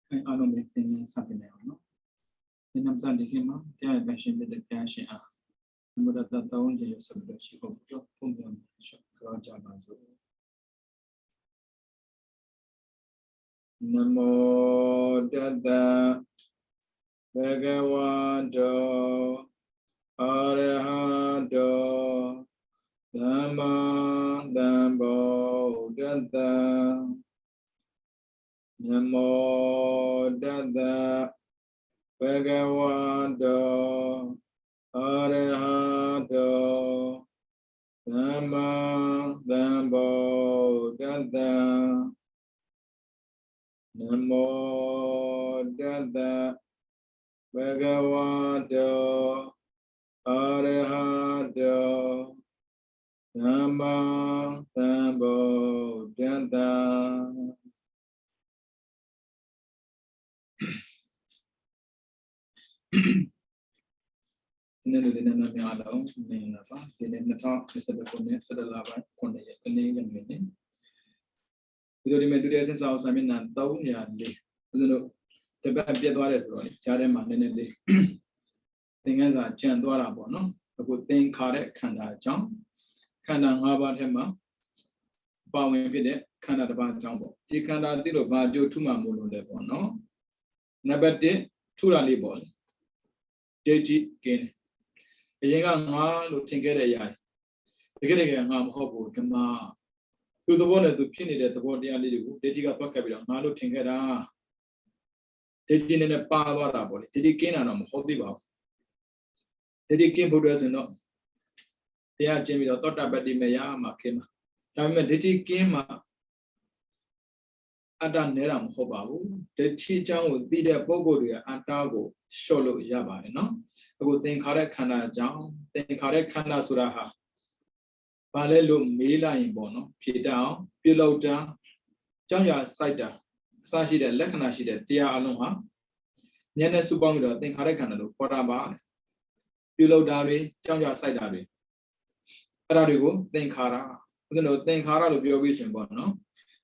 I don't make things something else. No, in I'm Sunday him, yeah, passion with the cash. But that the own day of subject, she hope to put them Rajabazo. Namo Dada Bhagavato Arahato Dhamma Dhammo Dada Namo Dada Bhagavato Arahato Dhamma Dhammo Dada Namo Dada Bhagavato Arahato Dhamma Dhammo Dada. Nene dene na mi alao nene na ba dene na ta sebe kone sedala ba kone ye kene ye nene. Video di medu dia sen sao sa mi na tau ya le. Uno te ba piet twa le so lo le. Ja de ma nene le. Thing kan sa chan twa da po no. Aku thing kha de khanda chang. Khanda 5 ပါးထဲမှာပါဝင်ဖြစ်တဲ့ခန္ဓာတစ်ပါးအကြောင်းပေါ့ဒီခန္ဓာသိလို့ဘာကြိုးထူမှမို့လို့လဲပေါ့နော်နံပါတ် 1ထူတာလေးပေါ့လေဒိဋ္ဌိကင်းအရင်ကငါလို့ထင်ခဲ့တဲ့အရာတကယ်ငါမဟုတ်ဘူးဓမ္မသူသဘောနဲ့သူဖြစ်နေတဲ့သဘောတရားလေးတွေကိုဒိဋ္ဌိကပတ်ကပ်ပြီးတော့ငါလို့ထင်ခဲ့တာဒိဋ္ဌိနဲ့ပါသွားတာပေါ့လေဒိဋ္ဌိကင်းတာတော့မဟုတ်သေးပါဘူးဒိဋ္ဌိကင်းဖို့အတွက်ဆိုတော့တရားကျင့်ပြီးတော့သောတာပတ္တိမရမှာခင်မှာဒါပေမဲ့ဒိဋ္ဌိကင်းမှာအတ္တနဲတာမဟုတ်ပါဘူးဒိဋ္ဌိအကြောင်းကိုသိတဲ့ပုဂ္ဂိုလ်တွေကအတ္တကိုလျှော့လို့ရပါတယ်နော်အခုသင်္ခါရခန္ဓာအကြောင်းသင်္ခါရခန္ဓာဆိုတာဟာဘာလဲလို့မေးလိုက်ရင်ပေါ့နော်ဖြေတတ်အောင်ပြုလုပ်တာကြောင့်ရစိုက်တာအစရှိတဲ့လက္ခဏာရှိတဲ့တရားအလုံးဟာဉာဏ်နဲ့စုပေါင်းပြီးတော့သင်္ခါရခန္ဓာလို့ခေါ်တာပါပြုလုပ်တာတွေကြောင့်ရစိုက်တာတွေအဲ့ဒါတွေကိုသင်္ခါရဦးဇင်းတို့သင်္ခါရလို့ပြောပြီးရှင်ပေါ့နော်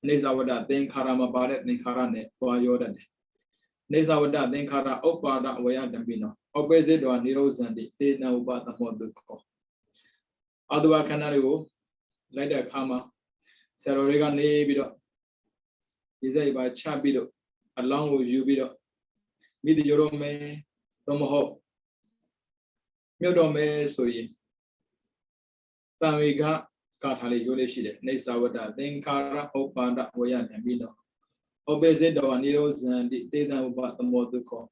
အနေဇဝတ္တသင်္ခါရမှာပါတဲ့သင်္ခါရနဲ့ပွားရောတတ်တယ်အနေဇဝတ္တသင်္ခါရဥပ္ပါဒဝေယတံပိနောဩပေစိတောနိရောဇန္တိတေနဥပသမောတုခောအတဝခန္ဓာတွေကိုလိုက်တဲ့အခါမှာဆရာတော်တွေကနေပြီးတော့ဒီစိတ်ပါချပြီးတော့အလောင်းကိုယူပြီးတော့မိတိရောမယ်တော့မဟုတ်မြုပ်တော်မယ်ဆိုရင်သံဝေကကာထာလေးရိုးလေးရှိတယ်နေသဝတ္တသင်္ခါရဥပ္ပါဒဝေယတံပိနောဩပေစိတောနိရောဇန္တိတေနဥပသမောတုခော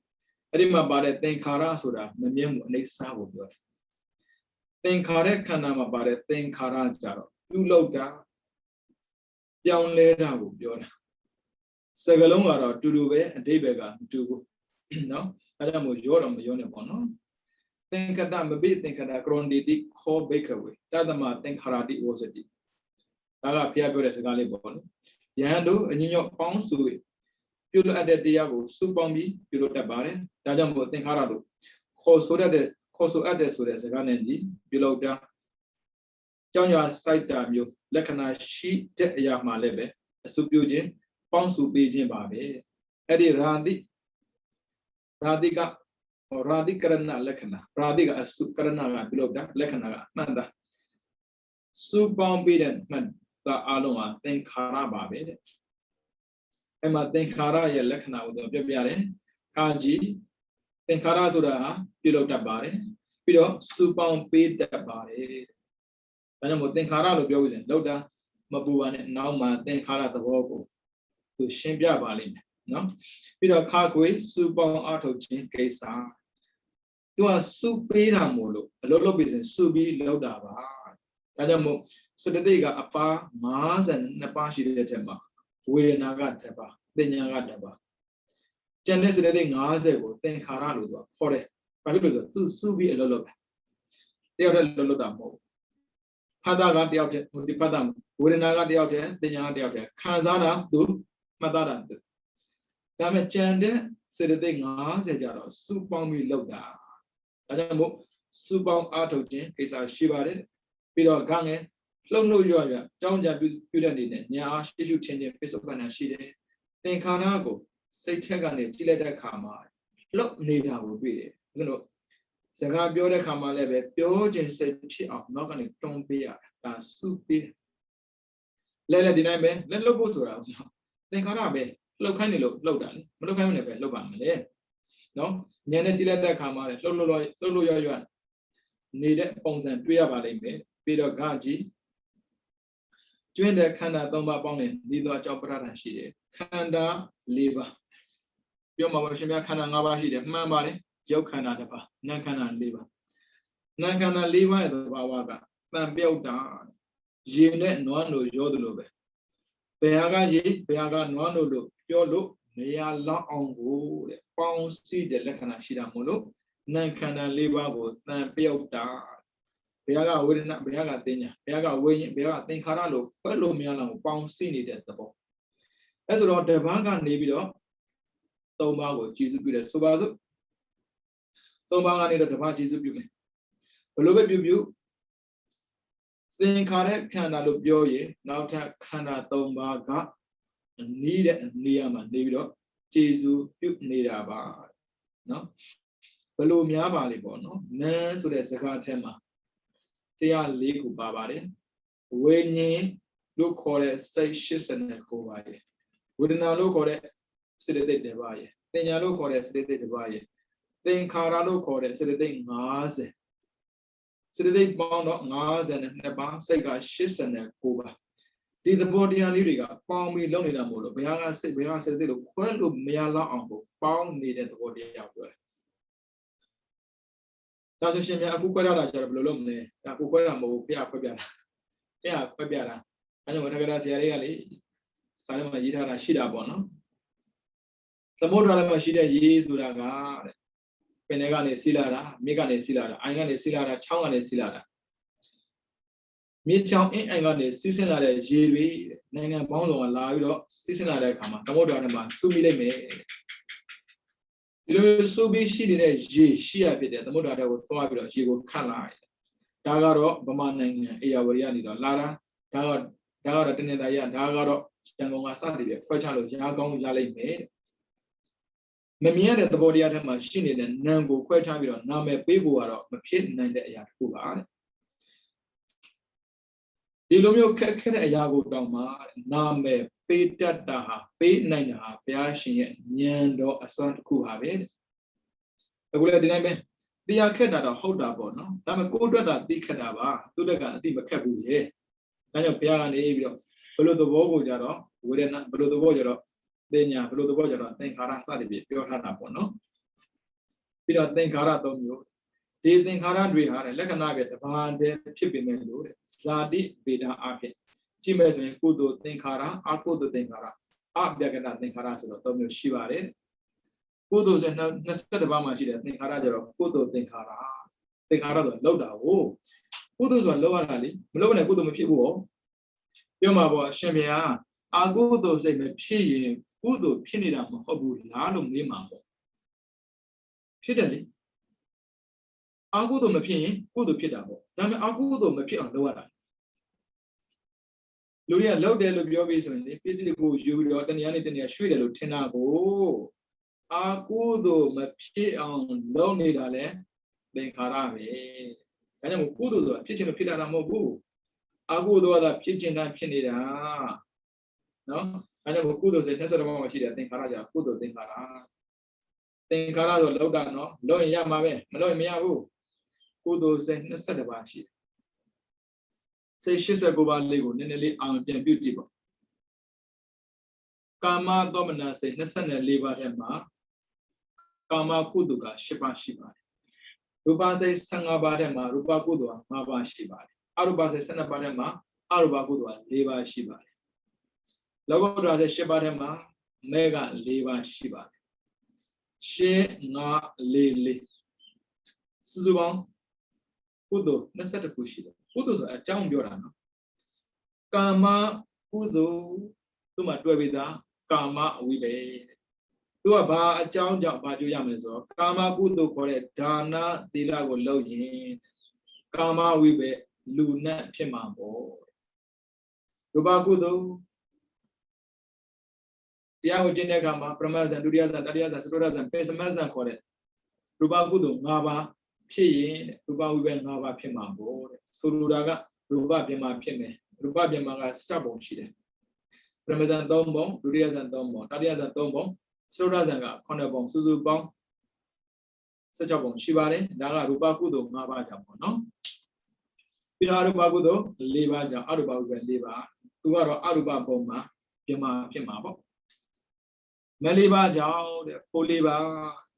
အဲ့ဒီမှာပါတဲ့သင်္ခါရဆိုတာမမြဲမှုအနေစာကိုပြောတယ်သင်္ခါရခန္ဓာမှာပါတဲ့သင်္ခါရကြတော့ပြုလုပ်တာပြောင်းလဲတာကိုပြောတာစကလုံးကတော့တူတူပဲအဓိပ္ပာယ်ကမတူဘူးနော်အဲဒါမို့ရောတော့မရောနဲ့ပေါ့နော်သင်္ကတမပိသင်္ကတကရွန်ဒီတိခောဘိကဝေတသမသင်္ခါရတိဝစတိဒါကဖျားပြောတဲ့စကားလေးပေါ့နော်ယဟန်တို့အညညောပေါင်းစုပြုလုပ်အပ်တဲ့တရားကိုစုပေါင်းပြီးပြုလုပ်တတ်ပါတယ်ဒါကြောင့်မို့သင်္ခါရတို့ခေါ်ဆိုအပ်တဲ့ဆိုတဲ့စကားနဲ့ဒီပြုလုပ်တာကြောင့်ရစိုက်တာမျိုးလက္ခဏာရှိတဲ့အရာမှလည်းပဲအစုပြုခြင်းပေါင်းစုပေးခြင်းပါပဲအဲ့ဒီရာတိကရဏလက္ခဏာရာတိကအစုကရဏကပြုလုပ်တာလက္ခဏာကမှန်တာစုပေါင်းပေးတဲ့မှန်တာအလုံးဟာသင်္ခါရပါပဲတဲ့အဲ့မှာသင်္ခါရရဲ့လက္ခဏာကိုပြောပြရတယ်ကာကြီးသင်္ခါရဆိုတာပြုလုပ်တတ်ပါတယ်ပြီးတော့စုပေါင်းပေးတတ်ပါတယ်ဒါကြောင့်မို့သင်္ခါရလို့ပြောပြီးရင်လောက်တာမပူပါနဲ့နောက်မှသင်္ခါရသဘောကိုသူရှင်းပြပါလိမ့်မယ်နော်ပြီးတော့ခါခွေစုပေါင်းအထုတ်ခြင်းကိစ္စသူကစုပေးတာမို့လို့အလုပ်လုပ်ပြီးရင်စုပြီးလောက်တာပါဒါကြောင့်မို့စတတိကအပါ52ပါးရှိတဲ့ထက်မှာဝေဒနာက1ပါးပညာက1ပါးကျန်တဲ့စတတိ50ကိုသင်္ခါရလို့သူကခေါ်တယ်ဘာဖြစ်လို့လဲဆိုသူစုပြီးအလုပ်လုပ်တယ်တယောက်တည်းလုပ်တာမဟုတ်ဖတ်တာကတယောက်တည်းဒီဖတ်တာဝေဒနာကတယောက်တည်းပညာကတယောက်တည်းခံစားတာသူမှတ်သားတာသူဒါပေမဲ့ကျန်တဲ့စေတသိက်50ကျတော့စုပေါင်းပြီးလုပ်တာဒါကြောင့်မို့စုပေါင်းအားထုတ်ခြင်းကိစ္စရှိပါတယ်ပြီးတော့ခါငယ်လှုပ်လှုပ်ရွရွကြောင်းကြပြုတဲ့အနေနဲ့ညာအားရှိထင်ခြင်းပိဿုပ္ပန္နရှိတယ်သင်္ခါရကို စိတ်ထက်ကနေကြည့်လိုက်တဲ့အခါမှာလှုပ်နေတာကိုတွေ့တယ်ဦးဇင်းတို့စကားပြောတဲ့အခါမှာလည်းပဲပြောခြင်းစိတ်ဖြစ်အောင်နောက်ကနေတွန်းပေးရတာစုပေးလဲဒီတိုင်းပဲလက်လှုပ်ဖို့ဆိုတာဦးဇင်းသင်္ခါရပဲလှုပ်ခိုင်းနေလို့လှုပ်တာလေမလှုပ်ခိုင်းမနေပဲလှုပ်ပါမလဲနော်ဉာဏ်နဲ့ကြည့်လိုက်တဲ့အခါမှာလည်းလှုပ်လို့ရွနေတဲ့ပုံစံတွေ့ရပါလိမ့်မယ်ပြီးတော့ဂါကြီးကျွင်းတဲ့ခန္ဓာ၃ပါးပေါင်းတဲ့ဒီသောအကြောင်းပဋ္ဌာန်းရှိတယ်ခန္ဓာ၄ပါးပြောမှာပါရှင်ဗျာခန္ဓာ၅ပါးရှိတယ်မှန်ပါတယ်ရုပ်ခန္ဓာတစ်ပါးနာမ်ခန္ဓာ၄ပါးနာမ်ခန္ဓာ၄ပါးရဲ့သဘာဝကတန်ပြုတ်တာရေနဲ့နွားလို့ရောသလိုပဲဘယ်ဟာကရေဘယ်ဟာကနွားလို့ပြောလို့နေရာလောက်အောင်ကိုတဲ့ပေါင်းစည်းတဲ့လက္ခဏာရှိတာမို့လို့နာမ်ခန္ဓာ၄ပါးကိုတန်ပြုတ်တာဘယ်ဟာကဝေဒနာဘယ်ဟာကသိညာဘယ်ဟာကဝိညာဉ်ဘယ်ဟာကသင်္ခါရလို့ခွဲလို့မရလောက်ပေါင်းစည်းနေတဲ့သဘောအဲဆိုတော့တပန်းကနေပြီးတော့၃ပါးကိုကြည်စုပြုတယ်ဆိုပါစို့၃ပါးကနေတော့တပန်းကြည်စုပြုမယ်ဘယ်လိုပဲပြုသင်္ခါရခန္ဓာလို့ပြောရင်နောက်ထပ်ခန္ဓာ၃ပါးကနီးတဲ့နေရာမှာနေပြီးတော့ကြည်စုပြုနေတာပါနော်ဘယ်လိုများပါလိမ့်ပေါ့နော်နာမ်ဆိုတဲ့စကားထဲမှာတရား၄ခုပါပါတယ်ဝိညာဉ်လို့ခေါ်တဲ့စိတ်89ပါးရဲ့ဝေဒနာလို့ခေါ်တဲ့စေတသိက်တစ်ပါးရဲ့သင်ညာလို့ခေါ်တဲ့စေတသိက်တစ်ပါးရဲ့သင်္ခါရလို့ခေါ်တဲ့စေတသိက်50စေတသိက်ပေါင်းတော့52ပါးစိတ်က89ပါးဒီသဘောတရားလေးတွေကပေါင်းပြီးလုပ်နေတာမို့လို့ဘယ်ဟာကစိတ်ဘယ်ဟာစေတသိက်လို့ခွဲလို့မရလောက်အောင်ကိုပေါင်းနေတဲ့သဘောတရားပြောတယ်ဒါဆိုရှင်များအခုခွဲရတာကျတော့ဘယ်လိုလုပ်မလဲဒါအခုခွဲတာမဟုတ်ဘူးဖျားခွဲပြတာဖျားခွဲပြတာအဲကြောင့်ထက္ကရာဆရာလေးကလေစာထဲမှာရေးထားတာရှိတာပေါ့နော်သမုဒ္ဒရာထဲမှာရှိတဲ့ရေဆိုတာကတဲ့ပင်တွေကနေစီးလာတာမြစ်ကနေစီးလာတာအိုင်ကနေစီးလာတာချောင်းကနေစီးလာတာမြစ်ချောင်းအင်းအိုင်ကနေစီးဆင်းလာတဲ့ရေတွေနိုင်ငံပေါင်းစုံကလာပြီးတော့စီးဆင်းလာတဲ့အခါမှာသမုဒ္ဒရာထဲမှာစုမိလိုက်မယ်ဒီလိုစုပြီးရှိနေတဲ့ရေရှိရဖြစ်တဲ့သမုဒ္ဒရာထဲကိုသွားပြီးတော့ရေကိုခတ်လိုက်ဒါကတော့ဗမာနိုင်ငံအေရဝတီကနေတော့လာတာဒါကတော့တနင်္သာရီဒါကတော့ရန်ကုန်ကစသည်ပဲခွဲခြားလို့ရာကောင်းရလိုက်မယ်မမြင်ရတဲ့သဘောတရားထဲမှာရှိနေတဲ့နာမ်ကိုခွဲခြားပြီးတော့နာမည်ပေးဖို့ကတော့မဖြစ်နိုင်တဲ့အရာတစ်ခုပါတဲ့ဒီလိုမျိုးခက်ခဲတဲ့အရာကိုတောင်းမှနာမည်ပေးတတ်တာဟာပေးနိုင်တာဟာဘုရားရှင်ရဲ့ဉာဏ်တော်အစွမ်းတစ်ခုပါပဲအခုလည်းဒီတိုင်းပဲတရားခက်တာတော့ဟုတ်တာပေါ့နော်ဒါပေမဲ့ကိုယ်အတွက်သာသိခက်တာပါသူတက်ကအတိမခက်ဘူးလေဒါကြောင့်ဘုရားကနေပြီးတော့ဘယ်လိုသဘောကိုကြတော့ဝေဒနာဘယ်လိုသဘောကြတော့သင်ညာဘယ်လိုသဘောကြတော့သင်္ခါရစသည်ဖြင့်ပြောထားတာပေါ့နော်ပြီးတော့သင်္ခါရ၃မျိုးဒီသင်္ခါရတွေဟာလက္ခဏာပဲတဘာတည်းဖြစ်ပေမဲ့လို့ဇာတိဗေဒအဖြစ်ကြည့်မယ်ဆိုရင်ကုသိုလ်သင်္ခါရအကုသိုလ်သင်္ခါရအပြကတသင်္ခါရဆိုတော့၃မျိုးရှိပါတယ်ကုသိုလ်ဆို22ပါးမှာရှိတဲ့သင်္ခါရကြတော့ကုသိုလ်သင်္ခါရသင်္ခါရဆိုလောက်တာကိုကုသိုလ်ဆိုလောက်ရတာလေမလောက်နဲ့ကုသိုလ်မဖြစ်ဘူးဟောပြောမှာပေါ့ရှင်ဗျာအကုသိုလ်စိတ်မဖြစ်ရင်ကုသိုလ်ဖြစ်နေတာမဟုတ်ဘူးလားလို့မေးမှာပေါ့ဖြစ်တယ်လေအကုသိုလ်မဖြစ်ရင်ကုသိုလ်ဖြစ်တာပေါ့ဒါပေမဲ့အကုသိုလ်မဖြစ်အောင်လုပ်ရတာလူတွေကလောက်တယ်လို့ပြောပြီးဆိုရင်ပစ္စည်းတွေကိုယူပြီးတော့တဏှာနဲ့တဏှာရွှေ့တယ်လို့ထင်တာကိုအကုသိုလ်မဖြစ်အောင်လုပ်နေတာလဲသင်္ခါရပဲဒါကြောင့်ကုသိုလ်ဆိုတာဖြစ်ခြင်းမဖြစ်တာမဟုတ်ဘူးအကုသိုလ်ကဖြစ်ခြင်းတိုင်းဖြစ်နေတာနော်အဲကြောင့်ကုသိုလ်စိတ်22ပါးမှာရှိတဲ့သင်္ခါရကြောင့်ကုသိုလ်သင်္ခါရသင်္ခါရဆိုလောက်တာနော်လောက်ရင်ရမှာပဲမလောက်ရင်မရဘူးကုသိုလ်စိတ်22ပါးရှိတယ်စိတ်89ပါးလေးကိုနည်းနည်းလေးအောင်ပြန်ပြုကြည့်ပါကာမသောမနစိတ်24ပါးထဲမှာကာမကုသိုလ်က10ပါးရှိပါတယ်ရူပစိတ်15ပါးထဲမှာရူပကုသိုလ်က5ပါးရှိပါတယ်အရူပစိတ်12ပါးထဲမှာအရူပကုသိုလ်က4ပါးရှိပါတယ်လောကုတ္တရာစိတ်10ပါးထဲမှာမဲက4ပါးရှိပါတယ်ရှင်း5 4စုစုပေါင်းကုသိုလ်22ခုရှိတယ်ကုသိုလ်ဆိုအကြောင်းပြောတာနော်ကာမကုသိုလ်သူ့မှာတွေ့ပြီးသားကာမဝိဘေသူကဘာအကြောင်းကြောင့်ဘာကြိုးရမလဲဆိုတော့ကာမကုသိုလ်ခေါ်တဲ့ဒါနသီလကိုလုပ်ရင်ကာမဝိဘေလူနတ်ဖြစ်မှာပေါ့ရူပကုသိုလ် တရားကိုကျင့်တဲ့အခါမှာပရမဇန်ဒုတိယဇန်တတိယဇန်စတုတ္ထဇန်ပင်စမဇန်ခေါ်တဲ့ရူပကုသိုလ်၅ပါးဖြစ်ရင်ရူပဝိဘယ်၅ပါးဖြစ်မှာပေါ့တဲ့ဆိုလိုတာကရူပပြမဖြစ်မယ်ရူပပြမက7ပုံရှိတယ်ပရမဇန်3ပုံဒုတိယဇန်3ပုံတတိယဇန်3ပုံစတုတ္ထဇန်က9ပုံစုစုပေါင်း16ပုံရှိပါတယ်ဒါကရူပကုသိုလ်5ပါးကြောင့်ပေါ့နော်ပြီးတော့အရူပကုသိုလ်4ပါးကြောင့်အရူပဝိဘယ်4ပါးသူကတော့အရူပပုံမှာပြမဖြစ်မှာပေါ့မလေးပါးကြောင့်တဲ့ဖိုလေးပါး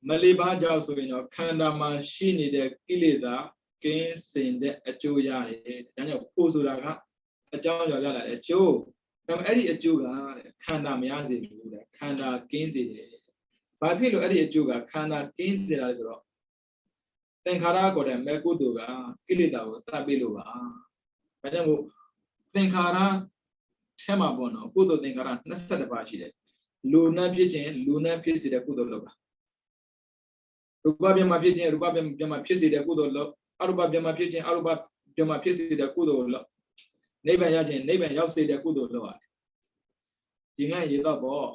မလေးပါးကြောင့်ဆိုရင်တော့ခန္ဓာမှာရှိနေတဲ့ကိလေသာကင်းစင်တဲ့အကျိုးရတယ်ဒါကြောင့်ဖိုဆိုတာကအကြောင်းကြောင့်ရလာတဲ့အကျိုးဒါပေမဲ့အဲ့ဒီအကျိုးကခန္ဓာမရစေဘူးတဲ့ခန္ဓာကင်းစေတယ်ဘာဖြစ်လို့အဲ့ဒီအကျိုးကခန္ဓာကင်းစေတာလဲဆိုတော့သင်္ခါရကိုတဲ့မေကုတုကကိလေသာကိုသတ်ပေးလို့ပါဒါကြောင့်မို့သင်္ခါရထဲမှာပေါ့နော်ကုသိုလ်သင်္ခါရ22ပါးရှိတယ်လူနဲ့ဖြစ်ခြင်းလူနဲ့ဖြစ်စေတဲ့ကုသိုလ်လုပ်တာရူပပြမဖြစ်ခြင်းရူပပြမဖြစ်စေတဲ့ကုသိုလ်လုပ်အရူပပြမဖြစ်ခြင်းအရူပပြမဖြစ်စေတဲ့ကုသိုလ်လုပ်နိဗ္ဗာန်ရခြင်းနိဗ္ဗာန်ရောက်စေတဲ့ကုသိုလ်လုပ်ရတယ်ဒီငါရေတော့ပေါ့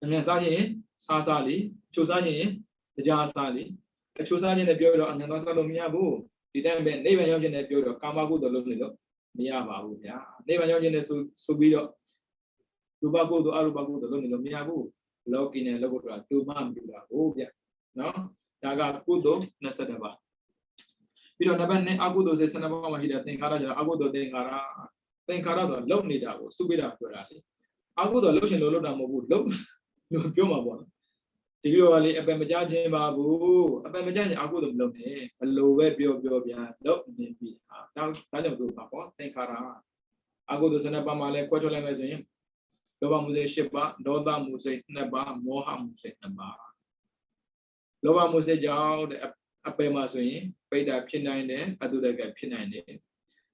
အငန်စားခြင်းစားစားလေးချိုစားခြင်းတရားစားလေးအချိုစားခြင်းနဲ့ပြောတော့အငန်သွားစားလို့မရဘူးဒီတိုင်းပဲနိဗ္ဗာန်ရောက်ခြင်းနဲ့ပြောတော့ကာမကုသိုလ်လုပ်နေလို့မရပါဘူးဗျာနိဗ္ဗာန်ရောက်ခြင်းနဲ့ဆိုပြီးတော့ရူပကုသိုလ်အရူပကုသိုလ်လုပ်နေလို့မရဘူးလောကီနဲ့လောကုတ္တရာတူမှမတူတာဟုတ်ဗျနော်ဒါကကုသိုလ်22ပါးပြီးတော့နံပါတ်2အကုသိုလ်စေ12ပါးမှာရှိတဲ့သင်္ခါရကျတော့အကုသိုလ်သင်္ခါရဆိုတာလုံနေတာကိုစုပိတာပြောတာလေအကုသိုလ်လှုပ်ရှင်လို့လုပ်တာမဟုတ်ဘူးလုံလို့ပြောမှာပေါ့ဒီလိုကလေအပယ်မကြခြင်းပါဘူးအပယ်မကြခြင်းအကုသိုလ်မလုပ်နဲ့ဘလို့ပဲပြောပြန်လုပ်နေပြီဟာဒါကြောင့်တို့ပါပေါ့သင်္ခါရအကုသိုလ်12ပါးမှာလည်းခွဲထုတ်လိုက်မယ်ဆိုရင်လောဘမှုစိတ်10ပါးဒေါသမှုစိတ်2ပါးမောဟမှုစိတ်2ပါးလောဘမှုစိတ်ကြောင့်အပယ်မှာဆိုရင်ပိဋကဖြစ်နိုင်တယ်အတုဒကဖြစ်နိုင်တယ်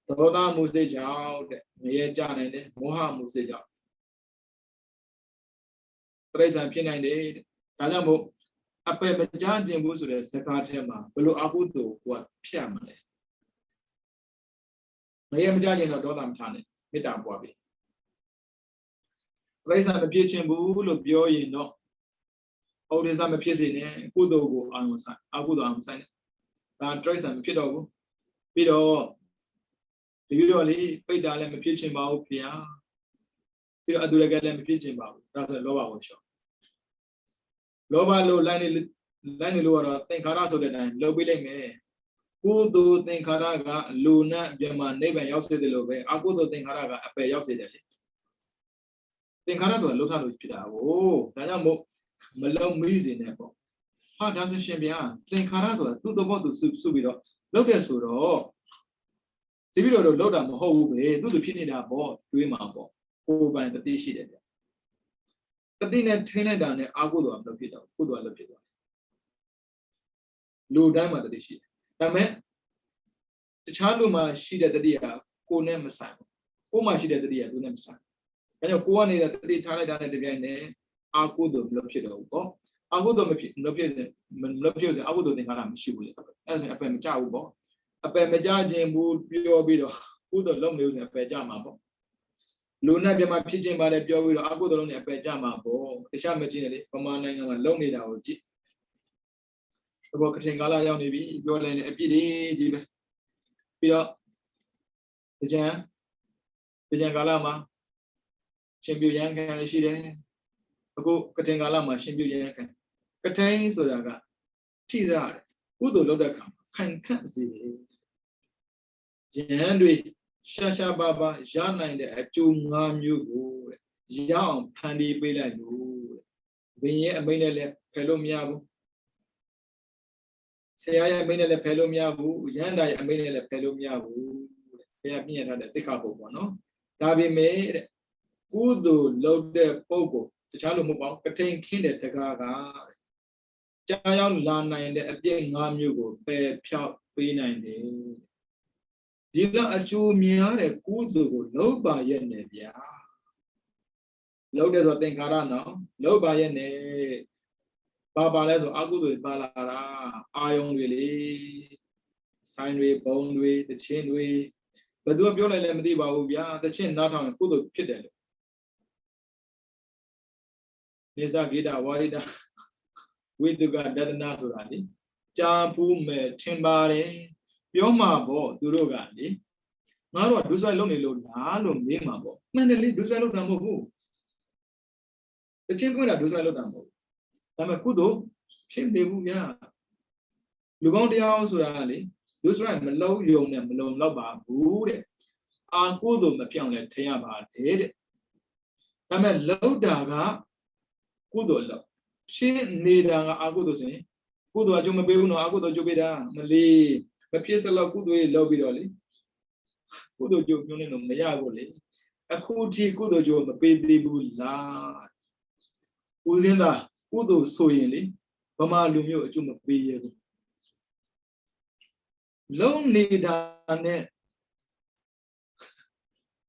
ဒေါသမှုစိတ်ကြောင့်ငရဲကြနိုင်တယ်မောဟမှုစိတ်ကြောင့်ပြိဿံဖြစ်နိုင်တယ်ဒါကြောင့်မို့အပယ်မကြခြင်းဘူးဆိုတဲ့စကားထဲမှာဘယ်လိုအကုသိုလ်ကိုဖြတ်မှာလဲငရဲမကြခြင်းတော့ဒေါသမထားနဲ့မေတ္တာပွားပြီပြိဿံမဖြစ်ခြင်းဘူးလို့ပြောရင်တော့ဩဒိသမဖြစ်စေနဲ့ကုသိုလ်ကိုအာရုံစိုက်အကုသိုလ်အာရုံစိုက်နဲ့ဒါပြိဿံမဖြစ်တော့ဘူးပြီးတော့ဒီလိုတော့လေပိဋကလည်းမဖြစ်ခြင်းပါဘူးဗျာပြီးတော့အတုရကလည်းမဖြစ်ခြင်းပါဘူးဒါဆိုလောဘကိုရှော့လောဘလို့လိုက်နေလို့ကတော့သင်္ခါရဆိုတဲ့အတိုင်းလုပ်ပေးလိုက်မယ်ကုသိုလ်သင်္ခါရကလူနဲ့ပြမနိဗ္ဗာန်ရောက်စေတယ်လို့ပဲအကုသိုလ်သင်္ခါရကအပယ်ရောက်စေတယ်လေသင်္ခါရဆိုတာလှုပ်ထလို့ဖြစ်တာကိုဒါကြောင့်မို့မလုံးမိစေနဲ့ပေါ့ဟာဒါဆိုရှင်ဗျာသင်္ခါရဆိုတာသူ့သဘောသူစုပြီးတော့လှုပ်တဲ့ဆိုတော့ဒီပြီးတော့လှုပ်တာမဟုတ်ဘူးပဲသူ့သူဖြစ်နေတာပေါ့တွေးမှာပေါ့ကိုယ်ပိုင်တတိရှိတယ်ဗျတတိနဲ့ထိလိုက်တာနဲ့အာကုသိုလ်ကမဖြစ်တော့ကုသိုလ်ကလည်းဖြစ်သွားတယ်လူတိုင်းမှာတတိရှိတယ်ဒါပေမဲ့တခြားလူမှာရှိတဲ့တတိကကိုယ်နဲ့မဆိုင်ဘူးကိုယ်မှာရှိတဲ့တတိကသူနဲ့မဆိုင်ဒါကြောင့်ကိုယ်ကနေတတိထားလိုက်တာနဲ့တပြိုင်နက်အာကုသိုလ်မဖြစ်တော့ဘူးပေါ့အာကုသိုလ်မဖြစ်စေအာကုသိုလ်သင်္ခါရမရှိဘူးလေအဲ့ဒါဆိုရင်အပယ်မကြဘူးပေါ့အပယ်မကြခြင်းဘူးပြောပြီးတော့ကုသိုလ်လုံးလို့ဆိုရင်အပယ်ကြမှာပေါ့လူနဲ့ပြမဖြစ်ခြင်းပါလေပြောပြီးတော့အာကုသိုလ်လုံးနဲ့အပယ်ကြမှာပေါ့တခြားမကြည့်နဲ့လေပမာနိုင်ငံမှာလုံနေတာကိုကြည့်ဘောကထင်ကာလရောက်နေပြီပြောလိုက်နေအပြစ်တွေကြီးပဲပြီးတော့တကြံကာလမှာရှင်ပြရန်ခံရှိတယ်အခုကထင်ကာလမှာရှင်ပြရန်ခံကထိန်ဆိုတာကထိရတယ်ကုသိုလ်လုပ်တဲ့အခါခိုင်ခန့်စေတယ်ယဟန်တွေရှာပါရနိုင်တဲ့အကျိုး၅မျိုးကိုရအောင်ဖန်တီးပေးလိုက်လို့ဘင်းရဲ့အမိန့်နဲ့လည်းဖယ်လို့မရဘူးဆရာရဲ့အမိန့်နဲ့လည်းဖယ်လို့မရဘူးရဟန္တာရဲ့အမိန့်နဲ့လည်းဖယ်လို့မရဘူးဘုရားပြည့်ရထားတဲ့သိက္ခာပုဒ်ပေါ့နော်ဒါပေမဲ့တဲ့ကုသိုလ်လုပ်တဲ့ပုဂ္ဂိုလ်တခြားလိုမဟုတ်ပါဘူးကထိန်ခင်းတဲ့တကားကကြာရောက်လာနိုင်တဲ့အပြည့်၅မျိုးကိုပယ်ဖြောက်ပေးနိုင်တယ်ဒီကအကျိုးများတဲ့ကုသိုလ်ကိုလုပ်ပါရဲ့နဲ့ဗျာလုပ်တယ်ဆိုသင်္ခါရနော်လုပ်ပါရဲ့နဲ့ပါလဲဆိုအကုသိုလ်ပါလာတာအာယုံတွေလေဆိုင်တွေဘုံတွေတခြင်းတွေဘယ်သူကပြောလိုက်လဲမသိပါဘူးဗျာတခြင်းနားထောင်ရင်ကုသိုလ်ဖြစ်တယ်လို့ Nisa Gita Warida Viduga Dadana Surani Champu me Timbare Yoma bo Durogandi Maro Dusaloni Lalo Mimabo Manali Dusalo Damobu the Chimpuna Dusalo Damo Tamakudo Chim Debu Ya Lugondi House Rally Dusra Melo Yom Melon Loba Bude Akudo Mapion Tayaba did Tama Low Daga Kudo She need Agudo say Kudo Ajuma Bebuno Agudo Jubida Mali Mapiesala Kudo Lobidoli Kudo Jubino Mayagoli Akuti Kudo Job Pedi Bula Uzinda Kudo Soyeli Bama Lumio Juma Be Lonely Dane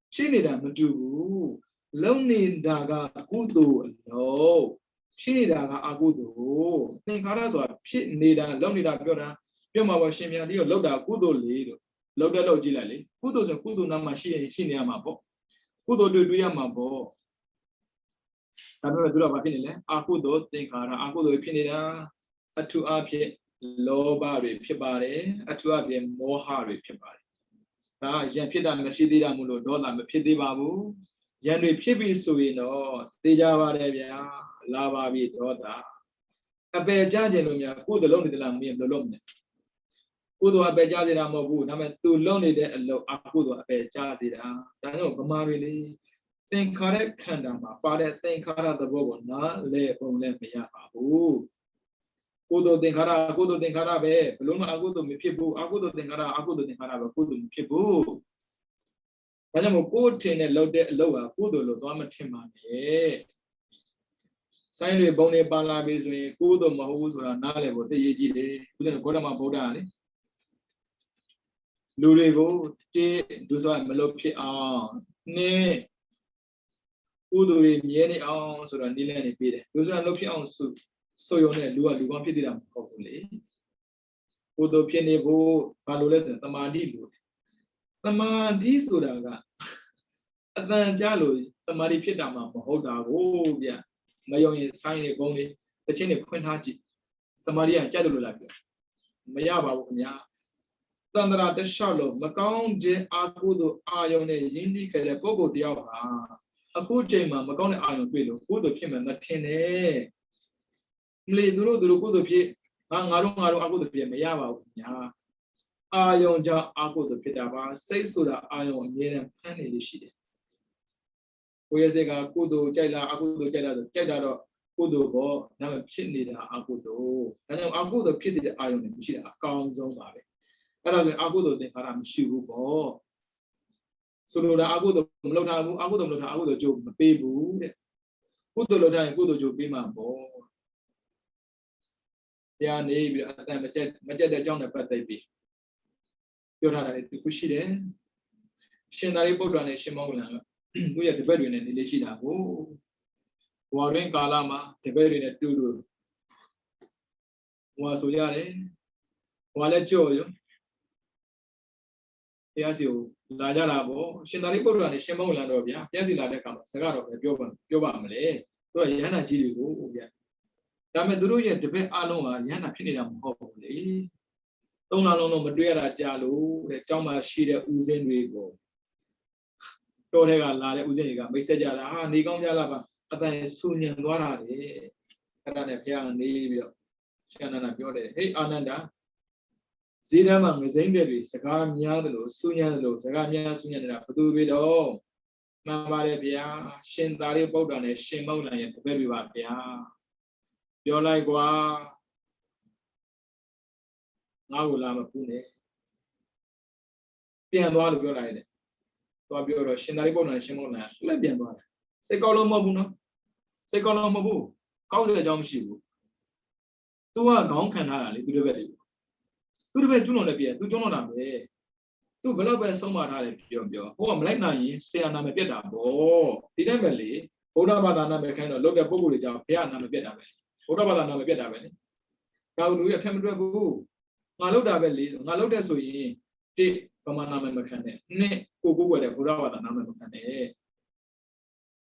Chinida Madu Lonely Daga Kudo no Chinidaga Agudo Tinkaras or Pit Nida Lonely Dagora Yoma Shimia Loda Kudo Lido Loda Logilali Kudos and Kudo Namashi Shiniamabo Kudo do Yamabo Tamadura Pinile Akudo Tinkara Akudo Pinida Atu Apie Loba Pibare Atu Apie Mohari Pibare Yampida Mashidira Mulo Dola Pidi Babu Yanri Pibi Suino Tijava Revia Lava Doda Abe Jajanumia Kudo Lonely Lamia Lomne Kudo Abe Jazira Mobu Namet too lonely de Lo Akudo Abe Jazira Dano Gamari Think correct Kandama Father think Kara the Bobo Na Le Lemia Abu Kudo Dinkara Kudo Dinkarabe Luma Agudo Mipibu Agudo Dinkara Agudo Dinkaraba Kudo Mipibu Panamo Putin and loaded lower Kudo Lodomatimane Sign Bone Bala Bizwe Kudo Mahus or Nale what they did couldn't go to my Bodani Lurego J Dusa Melopi Ne Kudo Mieni ounce or a Nilani Pide Dusa Lopi ounce so you know Lua Lugan Pidam properly Kudo Pianevo Paloles Tamadi Tamadi Sudaga Athan Jalo Tamadi Pitama Hoda oh yeah Mayon sign only the chain of Quinhaji Tamaria Jadula Mayaba Tandra the Shallow Macon J Akudo Ione Yindi Kalapogo Diaba Akujema Macon Ion Pillow Kudo Kim and the Tene Mle Duro Kudo Pie Angaru Agudo Pie Mayaba Ion Ja Akudo Pitaba says to the Ion Yen Penny Shide Oyasega Kudo Jala Akudo Jada Kudo Bo Nama Chitney Akudo and Akudo Kissed the Ion and Shida account zone Babe. That was Agudo de Param Shibu Bo. So the Agudo Lota Agudo Lota Agudo Job Babu Kudo Lota and Kudo Job Bima Bo. Ya neighbor at them Majeda John of Patabi. You're not a Kushide. Shinari Bodan and Shimolan. We are the veteran and the Lishida. Oh, Warren Kalama, the veteran at Tudu. Was Uyare, Wale Joyo. Yes, you, Lajarabo, Shinari Bodan and Shimolan of Ya, Yazila de Kama, Sagaro, Jobamale, so Yana Jilu. Tamaduru yet debate Aloma, Yana Pinidam Holy. Don't know Madera Jalo, the Tama Shida Uzen Rigo. Torega La Uzeniga, Message Nigon Jalaba, Ata Sunian Dora, Katana Pian Navia, Shanana Piore, Hey Ananda, Zidama, Zendevi, Sakam Yadlo, Sunian, Sagamia Sunian, Padu Vido, Mamma Pia, Shindari Bodan, Shimona, and Baby Wapia. You're like Gua Naulama Pune. Pian Wall of your idea. Your Shinaribon and Shimona, Lebian one. Secolo Mabuno, Secolo Mabu, cause a jump shibu. To a gong can hardly to the value. To the way to know the beer, to Jonah Bay. To Belaba Somar Pio, who am like Nai, say an Amapeta, oh, did Emily, Odabana Mecano, look at Bogu, Pian Amapeta. Odabana Amapeta. Now we attempt to go. Maloda Valley, Maloda Sui, take Comana Mecane, ne, who go where the Purava Namacane.